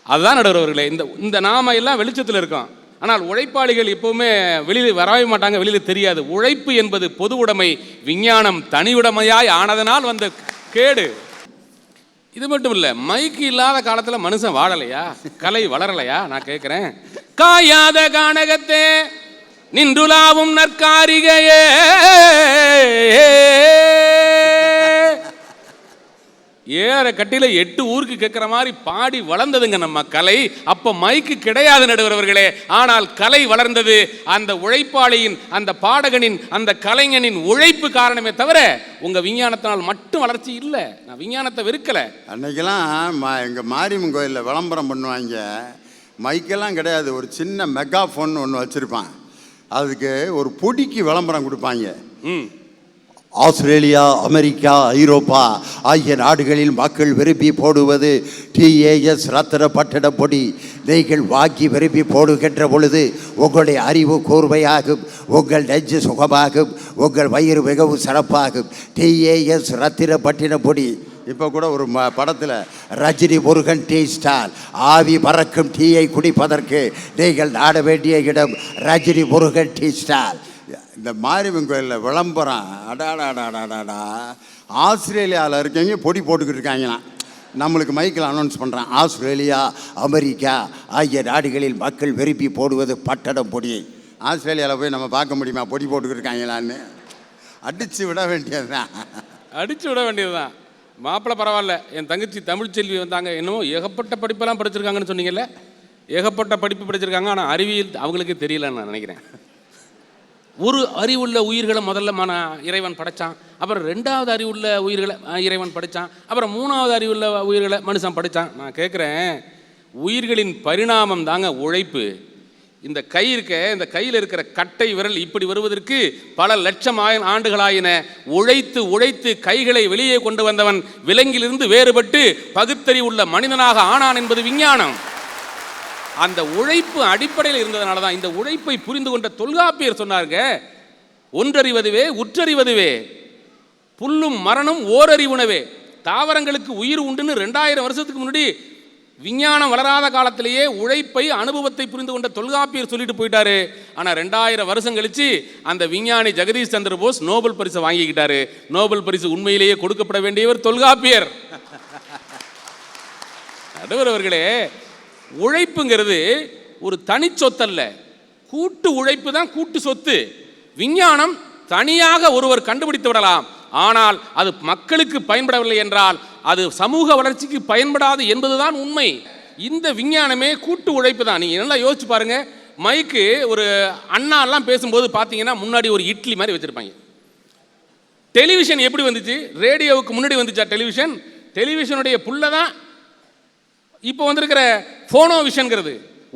அதுதான் நடுவர் அவர்களே. இந்த நாம எல்லாம் வெளிச்சத்தில் இருக்கோம். ஆனால் உழைப்பாளிகள் எப்பவுமே வெளியில் வரவே மாட்டாங்க, வெளியில் தெரியாது. உழைப்பு என்பது பொது உடைமை, விஞ்ஞானம் தனி உடைமையாய் ஆனதனால் வந்த கேடு. இது மட்டும் இல்லை, மைக்கு இல்லாத காலத்தில் மனுஷன் வாழலையா? கலை வளரலையா? நான் கேட்குறேன். காயாத கானகத்தே நின்றுலாவும் நற்காரிகையே, ஏற கட்டில 8 ஊருக்கு கேட்குற மாதிரி பாடி வளர்ந்ததுங்க நம்ம கலை. அப்போ மைக்கு கிடையாது நடுவர்களே. ஆனால் கலை வளர்ந்தது அந்த உழைப்பாளியின், அந்த பாடகனின், அந்த கலைஞனின் உழைப்பு காரணமே தவிர உங்கள் விஞ்ஞானத்தினால் மட்டும் வளர்ச்சி இல்லை. நான் விஞ்ஞானத்தை வெறுக்கலை. அன்னைக்கெல்லாம் எங்கள் மாரியம்மன் கோயிலில் விளம்பரம் பண்ணுவாங்க. மைக்கெல்லாம் கிடையாது, ஒரு சின்ன மெகாஃபோன் ஒன்று வச்சுருப்பான். அதுக்கு ஒரு பொடிக்கு விளம்பரம் கொடுப்பாங்க. ஆஸ்திரேலியா, அமெரிக்கா, ஐரோப்பா ஆகிய நாடுகளில் மக்கள் விரும்பி போடுவது TAS ரத்தின பட்டட பொடி. நீங்கள் வாங்கி விரும்பி போடுகின்ற பொழுது உங்களுடைய அறிவு கூர்மையாகும், உங்கள் நெஞ்சு சுகமாகும், உங்கள் வயிறு மிகவும் சிறப்பாகும். TAS ரத்தின பட்டின பொடி. இப்போ கூட ஒரு படத்தில் ரஜினி முருகன் டீ ஸ்டால், ஆவி பறக்கும் டீயை குடிப்பதற்கு நீங்கள் நாட வேண்டிய இடம் ரஜினி முருகன் டீ ஸ்டால். இந்த மாரியம்மன் கோயிலில் விளம்பரம் அடாடாடாடாடா. ஆஸ்திரேலியாவில் இருக்கவங்க பொடி போட்டுக்கிட்டு இருக்காங்களாம். நம்மளுக்கு மைக்கில் அனௌன்ஸ் பண்ணுறான், ஆஸ்திரேலியா, அமெரிக்கா ஆகிய நாடுகளில் மக்கள் விரும்பி போடுவது பட்டடம் பொடி. ஆஸ்திரேலியாவில் போய் நம்ம பார்க்க முடியுமா பொடி போட்டுக்கிட்டு இருக்காங்களான்னு? அடித்து விட வேண்டியது தான். அடித்து விட வேண்டியது தான். மாப்பிள்ளை பரவாயில்ல, என் தங்கச்சி தமிழ்ச்செல்வி வந்தாங்க, என்னமோ ஏகப்பட்ட படிப்பெல்லாம் படிச்சிருக்காங்கன்னு சொன்னீங்கல்ல, ஏகப்பட்ட படிப்பு படிச்சிருக்காங்க, ஆனால் அறிவியல் அவங்களுக்கே தெரியலன்னு நான் நினைக்கிறேன். ஒரு அறிவுள்ள உயிர்களை முதல்ல இறைவன் படைத்தான், அப்புறம் 2வது அறிவுள்ள உயிர்களை இறைவன் படைத்தான், அப்புறம் 3வது அறிவுள்ள உயிர்களை மனுஷன் படைத்தான். நான் கேட்குறேன், உயிர்களின் பரிணாமம் தாங்க உழைப்பு. இந்த கை இருக்க, இந்த கையில் இருக்கிற கட்டை விரல் இப்படி வருவதற்கு பல லட்சம் ஆண்டுகளாயின. உழைத்து உழைத்து கைகளை வெளியே கொண்டு வந்தவன் விலங்கிலிருந்து வேறுபட்டு பகுத்தறிவுள்ள மனிதனாக ஆனான் என்பது விஞ்ஞானம். அந்த உழைப்பு அடிப்படையில் இருந்ததுனால தான் இந்த உழைப்பை புரிந்து கொண்ட தொல்காப்பியர் சொன்னாங்க, ஒன்றறிவதுவே உற்றறிவதுவே, புல்லும் மரணும் ஓரறிவுணவே. தாவரங்களுக்கு உயிர் உண்டுன்னு 2000 வருஷத்துக்கு முன்னாடி விஞ்ஞானம் வளராத காலத்திலேயே உழைப்பை அனுபவத்தை புரிந்து கொண்ட தொல்காப்பியர் சொல்லிட்டு போயிட்டாரு. ஆனால் 2000 வருஷம் கழிச்சு அந்த விஞ்ஞானி ஜெகதீஷ் சந்திர போஸ் நோபல் பரிசை வாங்கிக்கிட்டாரு. நோபல் பரிசு உண்மையிலேயே கொடுக்கப்பட வேண்டியவர் தொல்காப்பியர். நடுவர் அவர்களே, உழைப்புங்கிறது ஒரு தனி சொத்தல்ல, கூட்டு உழைப்பு தான் கூட்டு சொத்து. விஞ்ஞானம் தனியாக ஒருவர் கண்டுபிடித்து விடலாம், ஆனால் அது மக்களுக்கு பயன்படவில்லை என்றால் அது சமூக வளர்ச்சிக்கு பயன்படாது என்பதுதான் உண்மை. இந்த விஞ்ஞானமே கூட்டு உழைப்பு தான். நீங்கள் நல்லா யோசிச்சு பாருங்க. மைக்கு ஒரு அண்ணாலாம் பேசும்போது பார்த்தீங்கன்னா முன்னாடி ஒரு இட்லி மாதிரி வச்சுருப்பாங்க. டெலிவிஷன் எப்படி வந்துச்சு? ரேடியோவுக்கு முன்னாடி வந்துச்சா டெலிவிஷன்? டெலிவிஷனுடைய புள்ள தான் இப்போ வந்திருக்கிற ஃபோனோ விஷன்கிறது.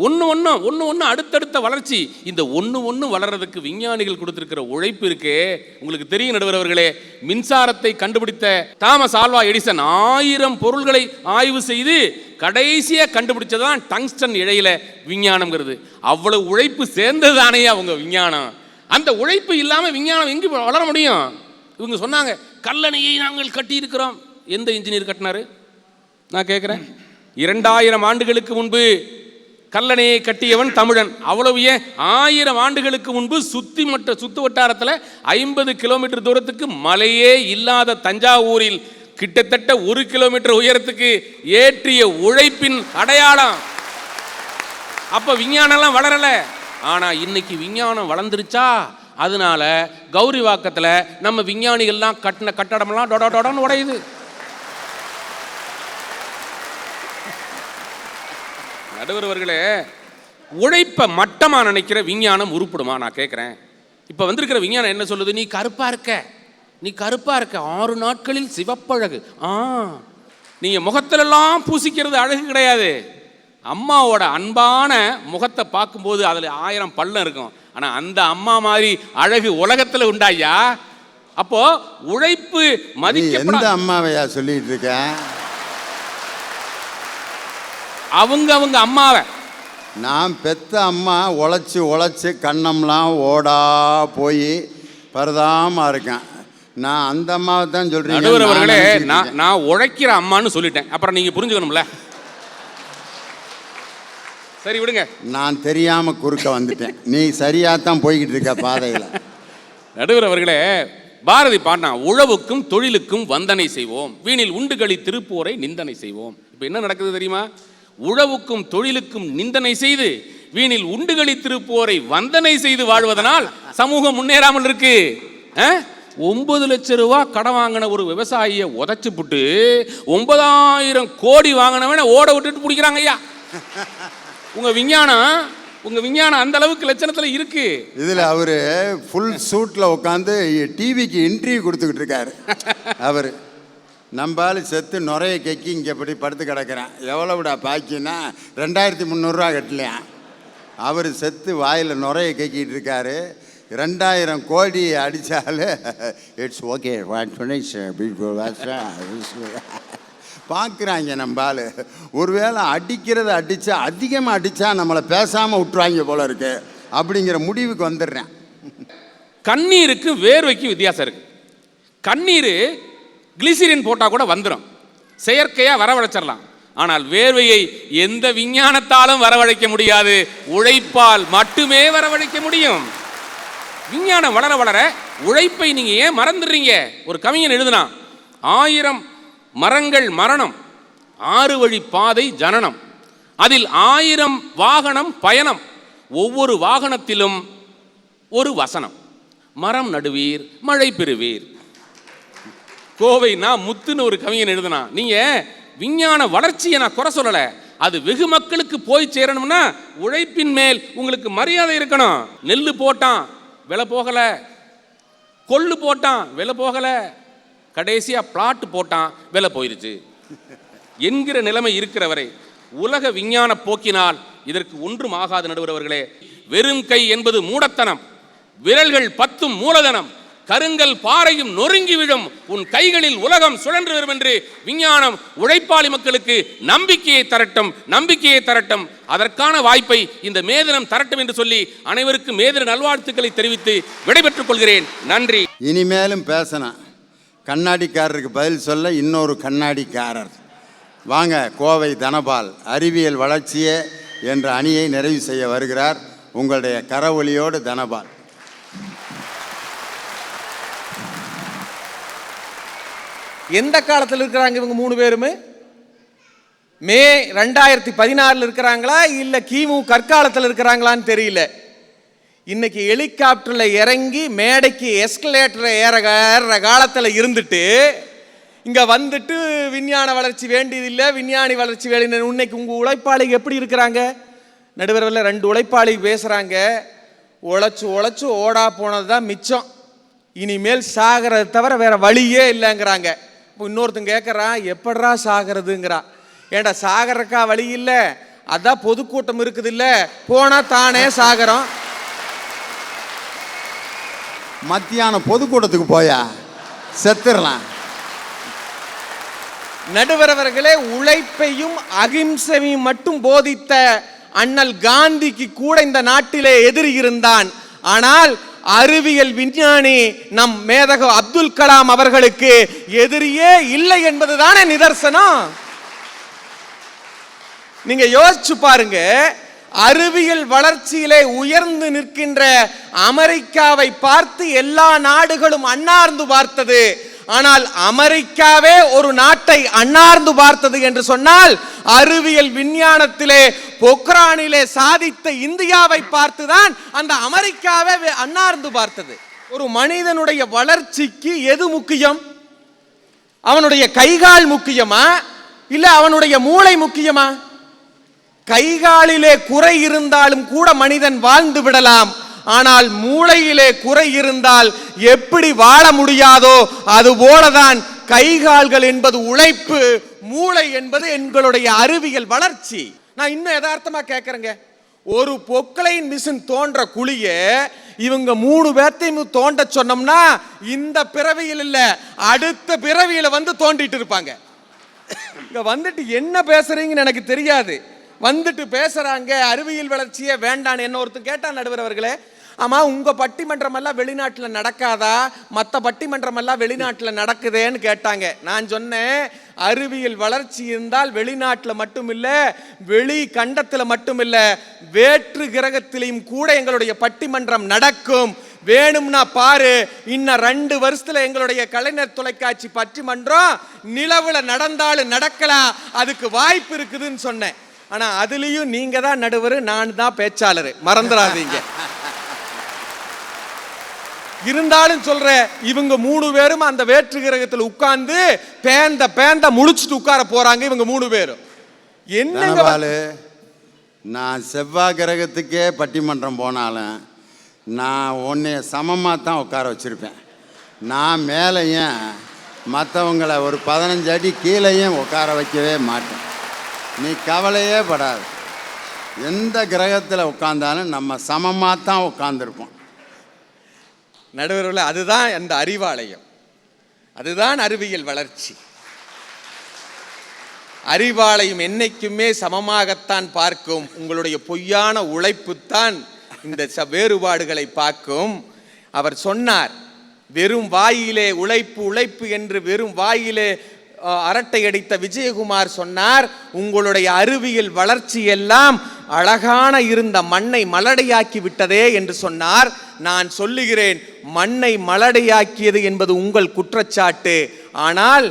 ஒன்று அடுத்தடுத்த வளர்ச்சி. இந்த ஒன்று வளர்றதுக்கு விஞ்ஞானிகள் கொடுத்திருக்கிற உழைப்பு இருக்கே, உங்களுக்கு தெரியும் நடுவர் அவர்களே. மின்சாரத்தை கண்டுபிடித்த தாமஸ் ஆல்வா எடிசன் 1000 பொருள்களை ஆய்வு செய்து கடைசியாக கண்டுபிடிச்சதான் டங்ஸ்டன் இழையில விஞ்ஞானம்ங்கிறது. அவ்வளவு உழைப்பு சேர்ந்தது தானே அவங்க விஞ்ஞானம். அந்த உழைப்பு இல்லாமல் விஞ்ஞானம் எங்கே வளர முடியும்? இவங்க சொன்னாங்க, கல்லணையை நாங்கள் கட்டியிருக்கிறோம். எந்த இன்ஜினியர் கட்டினாரு? நான் கேட்குறேன். 2000 ஆண்டுகளுக்கு முன்பு கல்லணையை கட்டியவன் தமிழன். அவ்வளவு ஏன் 1000 ஆண்டுகளுக்கு முன்பு சுத்து வட்டாரத்தில் 50 கிலோமீட்டர் தூரத்துக்கு மலையே இல்லாத தஞ்சாவூரில் கிட்டத்தட்ட 1 கிலோமீட்டர் உயரத்துக்கு ஏற்றிய உழைப்பின் அடையாளம். அப்ப விஞ்ஞானம்லாம் வளரல. ஆனா இன்னைக்கு விஞ்ஞானம் வளர்ந்துருச்சா, அதனால கௌரிவாக்கத்தில் நம்ம விஞ்ஞானிகள்லாம் கட்டின கட்டடம்லாம் டொடன்னு உடையுது. நடுவர்களே, உழைப்பை மட்டமா நினைக்கிற விஞ்ஞானம் உருப்படுமா? நான் கேட்குறேன். இப்போ வந்திருக்கிற விஞ்ஞானம் என்ன சொல்லுது? நீ கருப்பா இருக்க 6 நாட்களில் சிவப்பழகு. நீங்க முகத்திலெல்லாம் பூசிக்கிறது அழகு கிடையாது. அம்மாவோட அன்பான முகத்தை பார்க்கும்போது அதில் 1000 பள்ளம் இருக்கும். ஆனால் அந்த அம்மா மாதிரி அழகு உலகத்தில் உண்டாயா? அப்போ உழைப்பு மதிக்கப்பட எந்த அம்மாவையா சொல்லிட்டு இருக்க? அவங்க அம்மாவை. நான் பெத்த அம்மா உழைச்சி கண்ணம்லாம் ஓடா போய் பரதாமா இருக்கேன். நான் அந்த அம்மாவை தான் சொல்றேன். நடுவர் அவர்களே, நான் உழைக்கிற அம்மான்னு சொல்லிட்டேன். அப்புறம் நீங்க புரிஞ்சுக்கணும்ல. சரி விடுங்க, நான் தெரியாம குறுக்க வந்துட்டேன். நீ சரியா தான் போய்கிட்டு இருக்க பாதையில். நடுவர் அவர்களே, பாரதி பாடினா, உழவுக்கும் தொழிலுக்கும் வந்தனை செய்வோம், வீணில் உண்டுகளி திருப்போரை நிந்தனை செய்வோம். இப்போ என்ன நடக்குது தெரியுமா? உழவுக்கும் தொழிலுக்கும் நிந்தனை செய்து வீணில் உண்டுகளி திருப்போரை வந்தனை செய்து வாழ்வதனால் சமூகம் முன்னேறாமல் இருக்கு. 9 லட்சம் ரூபாய் கடன் வாங்கின ஒரு விவசாயியை உதச்சு புட்டு 9000 கோடி வாங்கினவன ஓட விட்டுட்டு பிடிக்கிறாங்க. ஐயா, உங்க விஞ்ஞானம் அந்த அளவுக்கு லட்சணத்துல இருக்கு. இதுல அவரு ஃபுல் சூட்ல உட்காந்து டிவிக்கு இன்டர்வியூ கொடுத்துக்கிட்டு இருக்காரு. அவரு நம்பால் செத்து நுரைய கக்கி இங்கே இப்படி படுத்து கிடக்கிறேன். எவ்வளோடா பாக்கின்னா 2300 ரூபா கட்டலையான். அவர் செத்து வாயில் நுரைய கக்கிட்டு இருக்காரு. 2000 கோடி அடித்தாலும் இட்ஸ் ஓகே பார்க்குறாங்க நம்பால். ஒருவேளை அடித்தா அதிகமாக அடித்தா நம்மளை பேசாமல் விட்டுருவாங்க போல இருக்கு அப்படிங்கிற முடிவுக்கு வந்துடுறேன். கண்ணீருக்கு வேர்வைக்கு வித்தியாசம் இருக்கு. கண்ணீர் கிளிசரின் போட்டால் கூட வந்துடும், செயற்கையாக வரவழைச்சிடலாம். ஆனால் வேர்வையை எந்த விஞ்ஞானத்தாலும் வரவழைக்க முடியாது, உழைப்பால் மட்டுமே வரவழைக்க முடியும். விஞ்ஞானம் வளர வளர உழைப்பை நீங்கள் ஏன் மறந்துடுறீங்க? ஒரு கவிஞன் எழுதுனா, 1000 மரங்கள் மரணம், 6 வழி பாதை ஜனனம், அதில் 1000 வாகனம் பயணம், ஒவ்வொரு வாகனத்திலும் ஒரு வசனம், மரம் நடுவீர் மழை பெறுவீர். கோவை நான் முத்துன்னு ஒரு கவிஞன் எழுதினான். நீங்க விஞ்ஞான வளர்ச்சியை நான் குறை சொல்லல, அது வெகு மக்களுக்கு போய் சேரணும்னா உழைப்பின் மேல் உங்களுக்கு மரியாதை இருக்கணும். நெல்லு போட்டான் விலை போகல, கொள்ளு போட்டான் விலை போகல, கடைசியா பிளாட் போட்டான் விலை போயிருச்சு என்கிற நிலைமை இருக்கிற வரை உலக விஞ்ஞான போக்கினால் இதற்கு ஒன்றும் ஆகாது. நடுவர் அவர்களே, வெறும் கை என்பது மூடத்தனம், விரல்கள் 10 மூலதனம், கருங்கல் பாறையும் நொறுங்கி விழும், உன் கைகளில் உலகம் சுழன்று வரும் என்று விஞ்ஞானம் உழைப்பாளி மக்களுக்கு நம்பிக்கையை தரட்டும். அதற்கான வாய்ப்பை இந்த மேதினம் தரட்டும் என்று சொல்லி அனைவருக்கும் மேதின நல்வாழ்த்துக்களை தெரிவித்து விடைபெற்றுக் கொள்கிறேன். நன்றி. இனிமேலும் பேசணும். கண்ணாடிக்காரருக்கு பதில் சொல்ல இன்னொரு கண்ணாடிக்காரர். வாங்க, கோவை தனபால் அறிவியல் வளர்ச்சியே என்ற அணியை நிறைவு செய்ய வருகிறார். உங்களுடைய கரவொலியோடு தனபால். எந்த காலத்தில் இருக்கிறாங்க இவங்க 3 பேருமே? மே 2016 இருக்கிறாங்களா இல்லை கிமு கற்காலத்தில் இருக்கிறாங்களான்னு தெரியல. இன்னைக்கு ஹெலிகாப்டரில் இறங்கி மேடைக்கு எஸ்கலேட்டரை ஏற காலத்தில் இருந்துட்டு இங்கே வந்துட்டு விஞ்ஞான வளர்ச்சி வேண்டியதில்லை, விஞ்ஞானி வளர்ச்சி வேண்டிய. இன்னைக்கு உங்கள் உழைப்பாளிகள் எப்படி இருக்கிறாங்க? நடுவரில் 2 உழைப்பாளி பேசுகிறாங்க. உழைச்சு ஓடா போனது தான் மிச்சம், இனிமேல் சாகிறத தவிர வேற வழியே இல்லைங்கிறாங்க. இப்போ இன்னொருத்தன் கேட்குறான், எப்படா சாகிறதுங்கிறான். ஏண்டா சாகறக்கா வழி இல்லை, அதான் பொதுக்கூட்டம் இருக்குது இல்லை, போனால் தானே சாகரம். மத்தியானம் பொதுக்கூட்டத்துக்கு போயா செத்துடலாம். நடுவரவர்களே, உழைப்பையும் அகிம்சையும் மட்டும் போதித்த அண்ணல் காந்திக்கு கூட இந்த நாட்டிலே எதிரி இருந்தான். ஆனால் அறிவியல் விஞ்ஞானி நம் மேதக அப்துல் கலாம் அவர்களுக்கு எதிரியே இல்லை என்பதுதானே நிதர்சனம். நீங்க யோசிச்சு பாருங்க, அறிவியல் வளர்ச்சியிலே உயர்ந்து நிற்கின்ற அமெரிக்காவை பார்த்து எல்லா நாடுகளும் அண்ணார்ந்து பார்த்தது. ஆனால் அமெரிக்காவே ஒரு நாட்டை அண்ணார்ந்து பார்த்தது என்று சொன்னால், அறிவியல் விஞ்ஞானத்திலே பொக்ரானிலே சாதித்த இந்தியாவை பார்த்துதான் அந்த அமெரிக்காவே அண்ணார்ந்து பார்த்தது. ஒரு மனிதனுடைய வளர்ச்சிக்கு எது முக்கியம்? அவனுடைய கைகால் முக்கியமா இல்ல அவனுடைய மூளை முக்கியமா? கைகாலிலே குறை இருந்தாலும் கூட மனிதன் வாழ்ந்து விடலாம். ஆனால் மூளையிலே குறை இருந்தால் எப்படி வாழ முடியாதோ அதுபோலதான் கைகால்கள் என்பது உழைப்பு, மூளை என்பது எங்களுடைய அறிவியல் வளர்ச்சி. நான் இன்னும் யதார்த்தமா கேட்கறேங்க, ஒரு பொக்லைன் மிஷின் தோன்ற குழிய இவங்க 3 பேர்த்தையும் தோண்ட சொன்னோம்னா இந்த பிறவியில் இல்ல அடுத்த பிறவியில வந்து தோண்டிட்டு இருப்பாங்க. இங்க வந்துட்டு என்ன பேசுறீங்கன்னு எனக்கு தெரியாது, வந்துட்டு பேசுறாங்க அறிவியல் வளர்ச்சியே வேண்டான்னு. என்ன ஒருத்தர் கேட்டான், நடுவர் அவர்களே, ஆமா உங்க பட்டிமன்றம் எல்லாம் வெளிநாட்டுல நடக்காதா, மற்ற பட்டிமன்றம் எல்லாம் வெளிநாட்டுல நடக்குதேன்னு கேட்டாங்க. நான் சொன்னேன், அறிவியல் வளர்ச்சி இருந்தால் வெளிநாட்டுல மட்டும் இல்ல வெளி கண்டத்துல மட்டும் இல்ல வேற்று கிரகத்திலையும் கூட எங்களுடைய பட்டிமன்றம் நடக்கும். வேணும்னா பாரு, இன்னும் 2 வருஷத்துல எங்களுடைய கலைஞர் தொலைக்காட்சி பட்டிமன்றம் நிலவுல நடந்தாலும் நடக்கலாம், அதுக்கு வாய்ப்பு இருக்குதுன்னு சொன்னேன். ஆனா அதுலயும் நீங்க தான் நடுவர், நான் தான் பேச்சாளர், மறந்துடாதீங்க. இருந்தாலும் சொல்ற, இவங்க 3 பேரும் அந்த வேற்று கிரகத்தில் உட்கார்ந்து பேந்த முழிச்சுட்டு உட்கார போறாங்க. இவங்க 3 பேரும் என்ன, நான் செவ்வாய் கிரகத்துக்கே பட்டிமன்றம் போனாலும் நான் உன்னைய சமமாக தான் உட்கார வச்சிருப்பேன். நான் மேலேயும் மற்றவங்களை ஒரு 15 அடி கீழேயும் உட்கார வைக்கவே மாட்டேன். நீ கவலையே படாது, எந்த கிரகத்தில் உட்கார்ந்தாலும் நம்ம சமமாக தான் உட்கார்ந்துருப்போம். நடுவர்கள், அதுதான் அந்த அறிவாலயம், அதுதான் அறிவியல் வளர்ச்சி. அறிவாலயம் என்னைக்குமே சமமாகத்தான் பார்க்கும். உங்களுடைய பொய்யான உழைப்புத்தான் இந்த வேறுபாடுகளை பார்க்கும். அவர் சொன்னார், வெறும் வாயிலே உழைப்பு உழைப்பு என்று வெறும் வாயிலே அரட்டை அடித்த விஜயகுமார் சொன்னார், உங்களுடைய அறிவியல் வளர்ச்சி எல்லாம் அழகான இருந்த மண்ணை மலடையாக்கி விட்டதே என்று சொன்னார். நான் சொல்லுகிறேன், மண்ணை மலடையாக்கியது என்பது உங்கள் குற்றச்சாட்டு. ஆனால்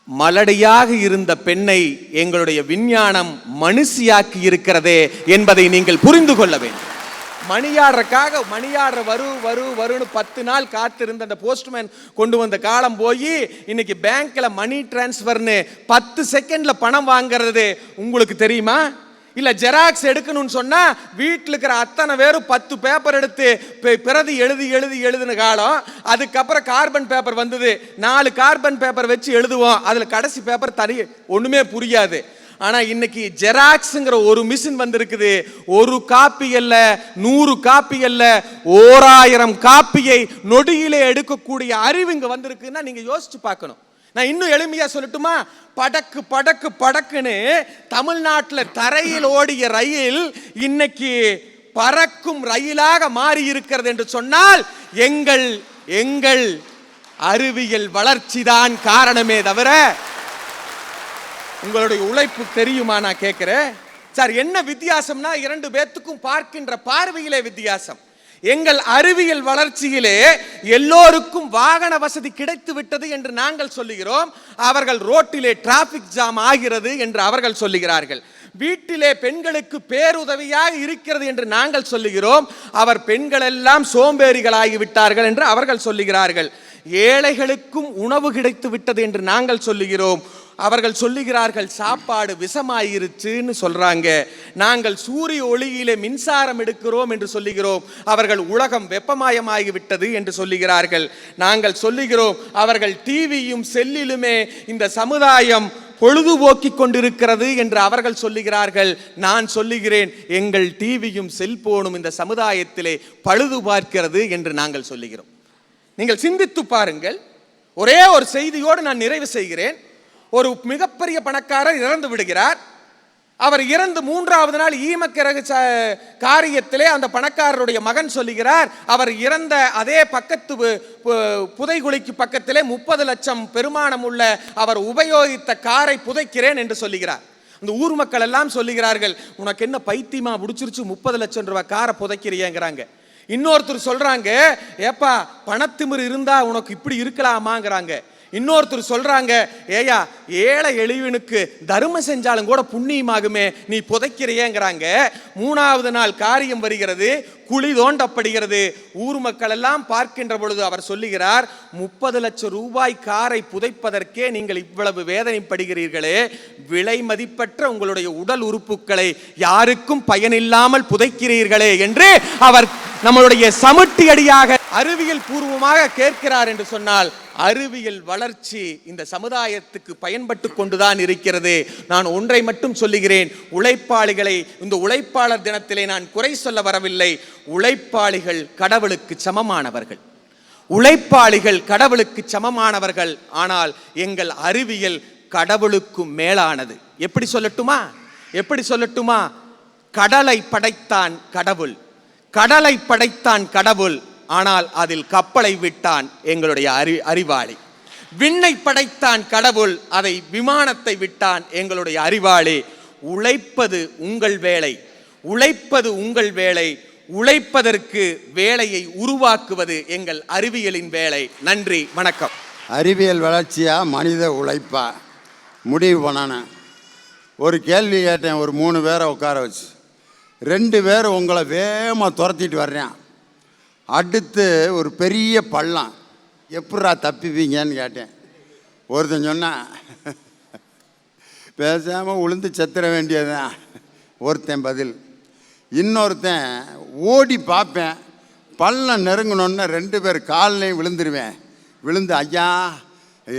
மலடையாக இருந்த பெண்ணை எங்களுடைய விஞ்ஞானம் மனுஷியாக்கி இருக்கிறதே என்பதை நீங்கள் புரிந்து கொள்ள வேண்டும். மணியாடுறக்காக மணியாடுற வருன்னு 10 நாள் காத்திருந்த அந்த போஸ்ட்மேன் கொண்டு வந்த காலம் போய் இன்னைக்கு பேங்க்ல மணி டிரான்ஸ்ஃபர்னு 10 செகண்ட்ல பணம் வாங்குறது உங்களுக்கு தெரியுமா? இல்ல ஜெராக்ஸ் எடுக்கணும்னு சொன்னா வீட்டில் இருக்கிற அத்தனை பேரும் 10 பேப்பர் எடுத்து பிரதி எழுதின காலம். அதுக்கப்புறம் கார்பன் பேப்பர் வந்தது, 4 கார்பன் பேப்பர் வச்சு எழுதுவோம், அதுல கடைசி பேப்பர் ஒண்ணுமே புரியாது. ஆனா இன்னைக்கு ஜெராக்ஸ்ங்கிற ஒரு மிஷின் வந்திருக்குது. ஒரு காப்பி அல்ல, 100 காப்பி அல்ல, 1000 காப்பியை நொடியிலே எடுக்கக்கூடிய அறிவு இங்க வந்திருக்குன்னா நீங்க யோசிச்சு பார்க்கணும். நான் இன்னும் எளிமையா சொல்லட்டுமா? படக்கு படக்கு படக்குன்னு தமிழ்நாட்டில் தரையில் ஓடிய ரயில் இன்னைக்கு பறக்கும் ரயிலாக மாறி இருக்கிறது என்று சொன்னால் எங்கள் அறிவியல் வளர்ச்சி தான் காரணமே தவிர உங்களுடைய உழைப்பு தெரியுமா? நான் கேட்கிறேன் சார். என்ன வித்தியாசம்னா 2 பேத்துக்கும் பார்க்கின்ற பார்வையிலே வித்தியாசம். எங்கள் அறிவியல் வளர்ச்சியிலே எல்லோருக்கும் வாகன வசதி கிடைத்து விட்டது என்று நாங்கள் சொல்லுகிறோம். அவர்கள் ரோட்டிலே டிராபிக் ஜாம் ஆகிறது என்று அவர்கள் சொல்லுகிறார்கள். வீட்டிலே பெண்களுக்கு பேருதவியாக இருக்கிறது என்று நாங்கள் சொல்லுகிறோம். அவர் பெண்கள் எல்லாம் சோம்பேறிகளாகி விட்டார்கள் என்று அவர்கள் சொல்லுகிறார்கள். ஏழைகளுக்கும் உணவு கிடைத்து விட்டது என்று நாங்கள் சொல்லுகிறோம். அவர்கள் சொல்லுகிறார்கள் சாப்பாடு விஷமாயிருச்சுன்னு சொல்றாங்க. நாங்கள் சூரிய ஒளியிலே மின்சாரம் எடுக்கிறோம் என்று சொல்லுகிறோம். அவர்கள் உலகம் வெப்பமயமாகிவிட்டது என்று சொல்லுகிறார்கள். நாங்கள் சொல்லுகிறோம் அவர்கள் டிவியும் செல்லிலுமே இந்த சமுதாயம் பொழுதுபோக்கி கொண்டிருக்கிறது என்று அவர்கள் சொல்லுகிறார்கள். நான் சொல்லுகிறேன் எங்கள் டிவியும் செல்போனும் இந்த சமுதாயத்திலே பழுது பார்க்கிறது என்று நாங்கள் சொல்லுகிறோம். நீங்கள் சிந்தித்து பாருங்கள். ஒரே ஒரு செய்தியோடு நான் நிறைவு செய்கிறேன். ஒரு மிகப்பெரிய பணக்காரர் இறந்து விடுகிறார். அவர் இறந்து 3வது நாள் ஈமக்கிரகு காரியத்திலே அந்த பணக்காரருடைய மகன் சொல்லுகிறார், அவர் இறந்த அதே பக்கத்து புதைகுழிக்கு பக்கத்திலே 30 லட்சம் பெருமானம் உள்ள அவர் உபயோகித்த காரை புதைக்கிறேன் என்று சொல்லுகிறார். அந்த ஊர் மக்கள் எல்லாம் சொல்லுகிறார்கள், உனக்கு என்ன பைத்தியமா பிடிச்சிருச்சு 30 லட்சம் ரூபாய் காரை புதைக்கிறியங்கிறாங்க. இன்னொருத்தர் சொல்றாங்க, ஏப்பா பணத்திமிரு இருந்தா உனக்கு இப்படி இருக்கலாமாங்கிறாங்க. இன்னொருத்தர் சொல்றாங்க, ஏயா ஏழை எளிவனுக்கு தர்மம் செஞ்சாலும் கூட புண்ணியமாகுமே, நீ புதைக்கிறியேங்கிறாங்க. 3வது நாள் காரியம் வருகிறது, குழி தோண்டப்படுகிறது. ஊர் மக்கள் எல்லாம் பார்க்கின்ற பொழுது அவர் சொல்லுகிறார், 30 லட்சம் ரூபாய் காரை புதைப்பதற்கே நீங்கள் இவ்வளவு வேதனைப்படுகிறீர்களே, விலை மதிப்பற்ற உங்களுடைய உடல் உறுப்புகளை யாருக்கும் பயனில்லாமல் புதைக்கிறீர்களே என்று அவர் நம்மளுடைய சமுட்டி அடியாக அறிவியல் பூர்வமாக கேட்கிறார் என்று சொன்னால், அறிவியல் வளர்ச்சி இந்த சமுதாயத்துக்கு பயன்பட்டு கொண்டுதான் இருக்கிறது. நான் ஒன்றை மட்டும் சொல்லுகிறேன், உழைப்பாளிகளை இந்த உழைப்பாளர் தினத்திலே நான் குறை சொல்ல வரவில்லை. உழைப்பாளிகள் கடவுளுக்கு சமமானவர்கள், உழைப்பாளிகள் கடவுளுக்கு சமமானவர்கள். ஆனால் எங்கள் அறிவியல் கடவுளுக்கு மேலானது. எப்படி சொல்லட்டுமா? கடலை படைத்தான் கடவுள், கடலை படைத்தான் கடவுள், ஆனால் அதில் கப்பலை விட்டான் எங்களுடைய அறிவாளி. விண்ணை படைத்தான் கடவுள், அதை விமானத்தை விட்டான் எங்களுடைய அறிவாளி. உழைப்பது உங்கள் வேலை, உழைப்பது உங்கள் வேலை. உழைப்பதற்கு வேலையை உருவாக்குவது எங்கள் அறிவியலின் வேலை. நன்றி, வணக்கம். அறிவியல் வளர்ச்சியா மனித உழைப்பா முடிவு பண்ணான ஒரு கேள்வி கேட்டேன். ஒரு 3 பேரை உட்கார வச்சு 2 பேர் உங்களை வேகமாக துரத்திட்டு வர்றேன். அடுத்து ஒரு பெரிய பள்ளம், எப்படா தப்பிப்பீங்கன்னு கேட்டேன். ஒருத்தன் சொன்னான், பேசாமல் உளுந்து செத்துற வேண்டியதுதான் ஒருத்தன் பதில். இன்னொருத்தன் ஓடி பார்ப்பேன், பள்ளம் நெருங்கணுன்னு 2 பேர் கால்லையும் விழுந்துருவேன். விழுந்து ஐயா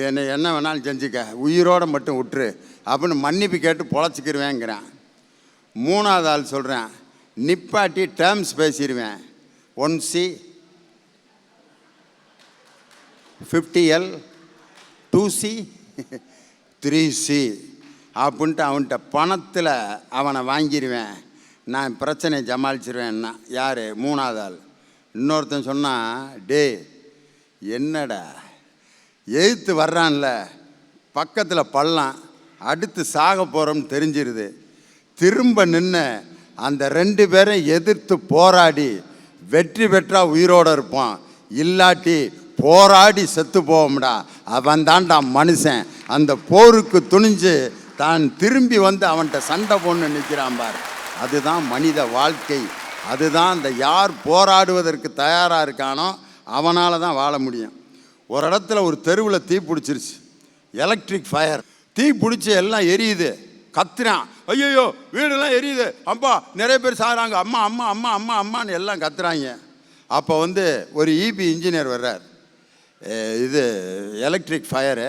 என்னை என்ன வேணாலும் செஞ்சுக்க, உயிரோடு மட்டும் விட்டுரு அப்படின்னு மன்னிப்பு கேட்டு பொழைச்சிக்கிருவேங்கிறான். 3வது ஆள் சொல்கிறேன், நிப்பாட்டி terms பேசிடுவேன். 1C 50L 2C 3C அப்படின்ட்டு அவன்கிட்ட பணத்தில் அவனை வாங்கிடுவேன், நான் பிரச்சனையை சமாளிச்சிருவேன்னா. யார்? 3வது ஆள். இன்னொருத்தன் சொன்னான், டே என்னடா எதிர்த்து வர்றான்ல, பக்கத்தில் பள்ளம், அடுத்து சாக போகிறோம்னு தெரிஞ்சிருது, திரும்ப நின்று அந்த 2 பேரை எதிர்த்து போராடி வெற்றி பெற்றா உயிரோடு இருப்பான், இல்லாட்டி போராடி செத்து போவோம்டா, அவன் தான்டா மனுஷன். அந்த போருக்கு துணிஞ்சு தான் திரும்பி வந்து அவன்கிட்ட சண்டை போன்னு நிற்கிறான் பார், அதுதான் மனித வாழ்க்கை அதுதான் இந்த யார் போராடுவதற்கு தயாராக இருக்கானோ அவனால தான் வாழ முடியும். ஒரு இடத்துல ஒரு தெருவில் தீ பிடிச்சிருச்சு, எலக்ட்ரிக் ஃபயர். தீ பிடிச்சி எல்லாம் எரியுது, கத்துறான், ஐயோ வீடெல்லாம் எரியுது, அப்பா நிறைய பேர் சாகிறாங்க, அம்மா அம்மா அம்மா அம்மா அம்மான்னு எல்லாம் கத்துறாங்க. அப்போ ஒரு இபி இன்ஜினியர் வர்றார். இது எலக்ட்ரிக் ஃபயரு,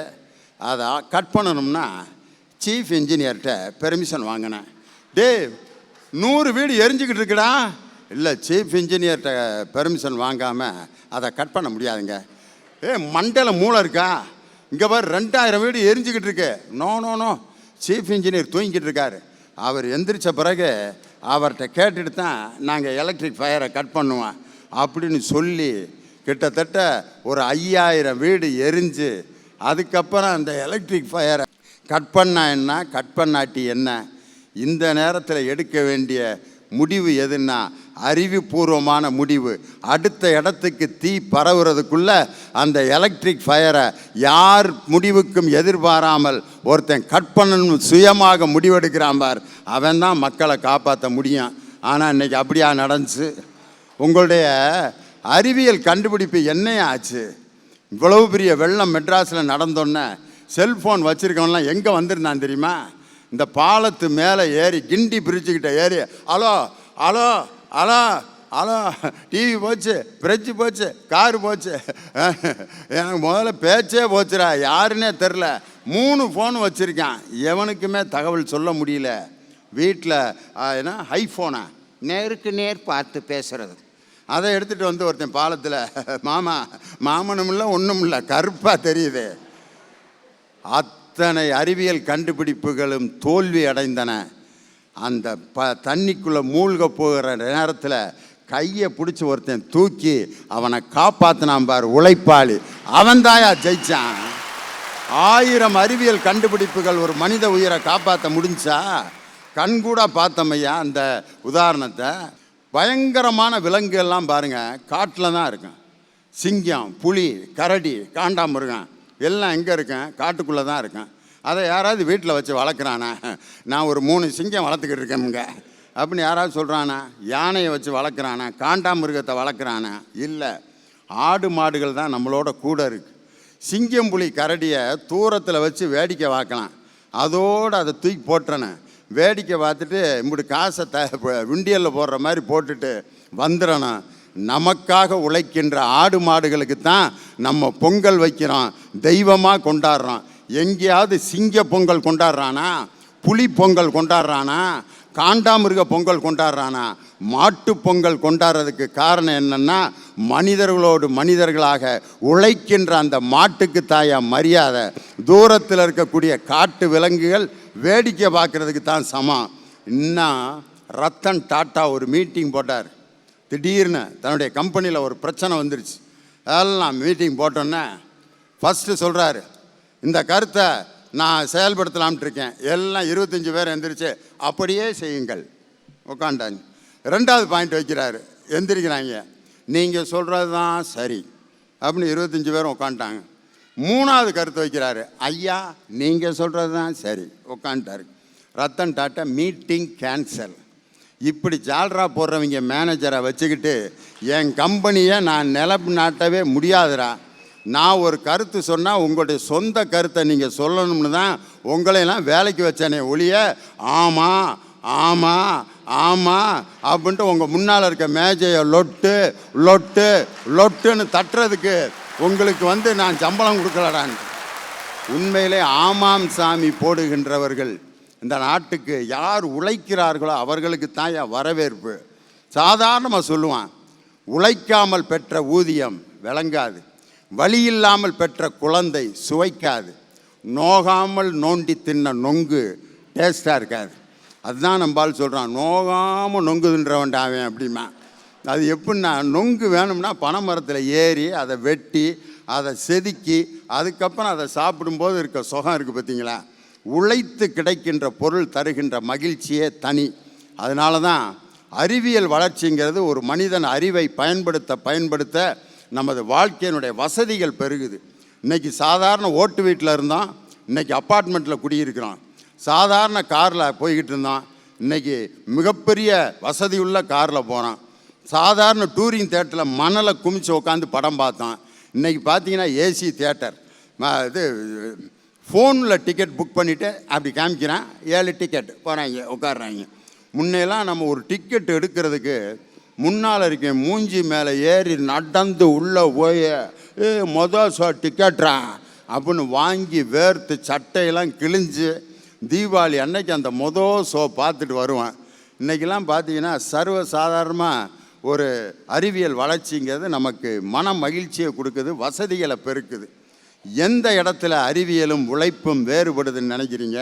அதை கட் பண்ணணும்னா சீஃப் இன்ஜினியர்கிட்ட பெர்மிஷன் வாங்கினேன். 100 வீடு எரிஞ்சிக்கிட்டு இருக்குடா. இல்லை, சீஃப் இன்ஜினியர்கிட்ட பெர்மிஷன் வாங்காமல் அதை கட் பண்ண முடியாதுங்க. மண்டல மூளை இருக்கா? இங்கே பாரு 2000 வீடு எரிஞ்சிக்கிட்டு இருக்கு. No no no, chief engineer தூங்கிக்கிட்டு இருக்காரு. அவர் எந்திரிச்ச பிறகு அவர்கிட்ட கேட்டுட்டு தான் நாங்கள் எலக்ட்ரிக் ஃபயரை கட் பண்ணுவோம் அப்படின்னு சொல்லி கிட்டத்தட்ட ஒரு 5000 வீடு எரிஞ்சு அதுக்கப்புறம் அந்த எலக்ட்ரிக் ஃபயரை கட் பண்ணா என்ன, கட் பண்ணாட்டி என்ன? இந்த நேரத்தில் எடுக்க வேண்டிய முடிவு எதுன்னா அறிவுபூர்வமான முடிவு. அடுத்த இடத்துக்கு தீ பரவுறதுக்குள்ள அந்த எலக்ட்ரிக் ஃபயரை யார் முடிவுக்கும் எதிர்பாராமல் ஒருத்தன் கட் பண்ணணும் சுயமாக முடிவெடுக்கிறான் பார், அவன் தான் மக்களை காப்பாற்ற முடியும். ஆனால் இன்றைக்கி அப்படியா நடந்துச்சு? உங்களுடைய அறிவியல் கண்டுபிடிப்பு என்னையா ஆச்சு? இவ்வளவு பெரிய வெள்ளம் மெட்ராஸில் நடந்தோன்னே செல்ஃபோன் வச்சுருக்கவன்லாம் எங்கே வந்திருந்தான் தெரியுமா? இந்த பாலத்து மேலே ஏறி கிண்டி பிரிச்சுக்கிட்ட ஏறி hello hello hello hello, TV போச்சு, ஃப்ரிட்ஜு போச்சு, காரு போச்சு, எனக்கு முதல்ல பேச்சே போச்சுடா, யாருன்னே தெரில. 3 ஃபோன் வச்சுருக்கான், எவனுக்குமே தகவல் சொல்ல முடியல. வீட்டில் ஏன்னா ஐஃபோனை நேருக்கு நேர் பார்த்து பேசுகிறது, அதை எடுத்துகிட்டு ஒருத்தன் பாலத்தில் மாமனும் இல்லை ஒன்றும் இல்லை, கருப்பாக தெரியுது. அத்தனை அறிவியல் கண்டுபிடிப்புகளும் தோல்வி அடைந்தன. அந்த தண்ணிக்குள்ளே மூழ்க போகிற நேரத்தில் கையை பிடிச்சி ஒருத்தன் தூக்கி அவனை காப்பாற்றினான் பார், உழைப்பாளி, அவன்தாயா ஜெயிச்சான். 1000 அறிவியல் கண்டுபிடிப்புகள் ஒரு மனித உயிரை காப்பாற்ற முடிஞ்சா? கண்கூட பார்த்தமையா அந்த உதாரணத்தை. பயங்கரமான விலங்குகள்லாம் பாருங்கள் காட்டில் தான் இருக்கும். சிங்கம், புலி, கரடி, காண்டாமிருகம் எல்லாம் எங்கே இருக்கேன்? காட்டுக்குள்ளே தான் இருக்கேன். அதை யாராவது வீட்டில் வச்சு வளர்க்குறானா? நான் ஒரு 3 சிங்கம் வளர்த்துக்கிட்டு இருக்கேனுங்க அப்படின்னு யாராவது சொல்கிறானா? யானையை வச்சு வளர்க்குறானா? காண்டாமிருகத்தை வளர்க்குறானா? இல்லை, ஆடு மாடுகள் தான் நம்மளோட கூட இருக்குது. சிங்கம், புலி, கரடியை தூரத்தில் வச்சு வேடிக்கை பார்க்கலாம், அதோடு அதை தூக்கி போட்டுறேன்னு வேடிக்கை பார்த்துட்டு இப்படி காசை விண்டியலில் போடுற மாதிரி போட்டுட்டு வந்துடணும். நமக்காக உழைக்கின்ற ஆடு மாடுகளுக்கு தான் நம்ம பொங்கல் வைக்கிறோம், தெய்வமாக கொண்டாடுறோம். எங்கேயாவது சிங்க பொங்கல் கொண்டாடுறானா? புலி பொங்கல் கொண்டாடுறானா? காண்டாமிருக பொங்கல் கொண்டாடுறானா? மாட்டு பொங்கல் கொண்டாடுறதுக்கு காரணம் என்னென்னா, மனிதர்களோடு மனிதர்களாக உழைக்கின்ற அந்த மாட்டுக்கு தாயா மரியாதை. தூரத்தில் இருக்கக்கூடிய காட்டு விலங்குகள் வேடிக்கை பார்க்குறதுக்கு தான் சமம். இன்னும் ரத்தன் டாட்டா ஒரு மீட்டிங் போட்டார். திடீர்னு தன்னுடைய கம்பெனியில் ஒரு பிரச்சனை வந்துருச்சு. அதெல்லாம் மீட்டிங் போட்டோன்னே ஃபஸ்ட்டு சொல்கிறாரு, இந்த கருத்தை நான் செயல்படுத்தலாம்ட்டு இருக்கேன். எல்லாம் 25 பேர் எந்திரிச்சு அப்படியே செய்யுங்கள், உட்காண்டாங்க. 2வது பாயிண்ட் வைக்கிறாரு, எந்திரிக்கிறாங்க, நீங்கள் சொல்கிறது தான் சரி அப்படின்னு 25 பேரும் உட்காந்துட்டாங்க. 3வது கருத்து வைக்கிறாரு, ஐயா நீங்கள் சொல்கிறது தான் சரி, உட்காந்துட்டாரு. Ratan Tata meeting cancel. இப்படி ஜால்ரா போடுறவங்க மேனேஜரை வச்சுக்கிட்டு என் கம்பெனியை நான் நாட்டவே முடியாதுடா. நான் ஒரு கருத்து சொன்னால் உங்களுடைய சொந்த கருத்தை நீங்கள் சொல்லணும்னு தான் உங்களையெல்லாம் வேலைக்கு வச்சேனே ஒழிய ஆமாம் ஆமாம் ஆமாம் அப்படின்ட்டு உங்கள் முன்னால் இருக்க மேஜையை லொட்டு லொட்டு லொட்டுன்னு தட்டுறதுக்கு உங்களுக்கு நான் சம்பளம் கொடுக்கலடான். உண்மையிலே ஆமாம் சாமி போடுகின்றவர்கள் இந்த நாட்டுக்கு யார் உழைக்கிறார்களோ அவர்களுக்கு தான் வரவேற்பு. சாதாரணமாக சொல்லுவான், உழைக்காமல் பெற்ற ஊதியம் விளங்காது, வழியில்லாமல் பெற்ற குழந்தை சுவைக்காது, நோகாமல் நோண்டி தின்ன நொங்கு டேஸ்ட்டாக இருக்காது. அதுதான் நம்பால் சொல்கிறான், நோகாமல் நொங்கு தின்றவன்டாவேன் அப்படிமா. அது எப்படின்னா, நொங்கு வேணும்னா பனை மரத்தில் ஏறி அதை வெட்டி அதை செதுக்கி அதுக்கப்புறம் அதை சாப்பிடும்போது இருக்க சுகம் இருக்குது பார்த்தீங்களா. உழைத்து கிடைக்கின்ற பொருள் தருகின்ற மகிழ்ச்சியே தனி. அதனால தான் அறிவியல் வளர்ச்சிங்கிறது ஒரு மனிதன் அறிவை பயன்படுத்த நமது வாழ்க்கையினுடைய வசதிகள் பெருகுது. இன்றைக்கி சாதாரண ஓட்டு வீட்டில் இருந்தோம், இன்றைக்கி அப்பார்ட்மெண்ட்டில் குடியிருக்கிறோம். சாதாரண காரில் போய்கிட்டு இருந்தோம், இன்றைக்கி மிகப்பெரிய வசதியுள்ள காரில் போகிறான். சாதாரண டூரிங் தேட்டரில் மணலை குமிச்சு உட்காந்து படம் பார்த்தான். இன்றைக்கி பார்த்தீங்கன்னா ஏசி தேட்டர், இது ஃபோனில் டிக்கெட் புக் பண்ணிவிட்டு அப்படி காமிக்கிறான், 7 டிக்கெட் போகிறாங்க உட்காடுறாங்க. முன்னெல்லாம் நம்ம ஒரு டிக்கெட் எடுக்கிறதுக்கு முன்னால் இருக்க மூஞ்சி மேலே ஏறி நடந்து உள்ளே போய் மொதல் டிக்கெட்ரா அப்படின்னு வாங்கி வேர்த்து சட்டையெல்லாம் கிழிஞ்சு தீபாவளி அன்னைக்கு அந்த ஷோ பார்த்துட்டு வருவேன். இன்றைக்கெல்லாம் பார்த்தீங்கன்னா சர்வசாதாரணமாக ஒரு அறிவியல் வளர்ச்சிங்கிறது நமக்கு மன மகிழ்ச்சியை கொடுக்குது, வசதிகளை பெருக்குது. எந்த இடத்துல அறிவியலும் உழைப்பும் வேறுபடுதுன்னு நினைக்கிறீங்க?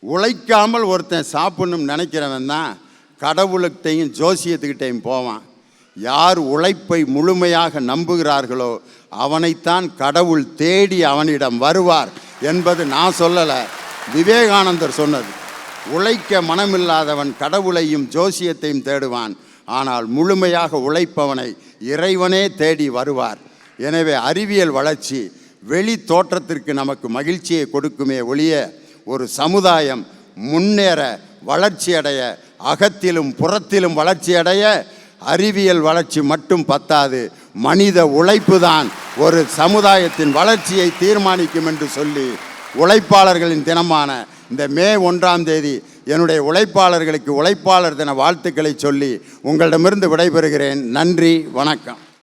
உழைக்காமல் ஒருத்தன் சாப்பிடணும்னு நினைக்கிறவன் தான் கடவுளுக்கிட்டையும் ஜோசியத்துக்கிட்டையும் போவான். யார் உழைப்பை முழுமையாக நம்புகிறார்களோ அவனைத்தான் கடவுள் தேடி அவனிடம் வருவார் என்பது நான் சொல்லலை, விவேகானந்தர் சொன்னது. உழைக்க மனமில்லாதவன் கடவுளையும் ஜோசியத்தையும் தேடுவான், ஆனால் முழுமையாக உழைப்பவனை இறைவனே தேடி வருவார். எனவே அறிவியல் வளர்ச்சி வெளி தோற்றத்திற்கு நமக்கு மகிழ்ச்சியை கொடுக்குமே ஒழிய ஒரு சமுதாயம் முன்னேற வளர்ச்சியடைய, அகத்திலும் புறத்திலும் வளர்ச்சியடைய அறிவியல் வளர்ச்சி மட்டும் பத்தாது, மனித உழைப்பு தான் ஒரு சமுதாயத்தின் வளர்ச்சியை தீர்மானிக்கும் என்று சொல்லி உழைப்பாளர்களின் தினமான இந்த மே 1ஆம் தேதி என்னுடைய உழைப்பாளர்களுக்கு உழைப்பாளர் தின வாழ்த்துக்களை சொல்லி உங்களிடமிருந்து விடைபெறுகிறேன். நன்றி, வணக்கம்.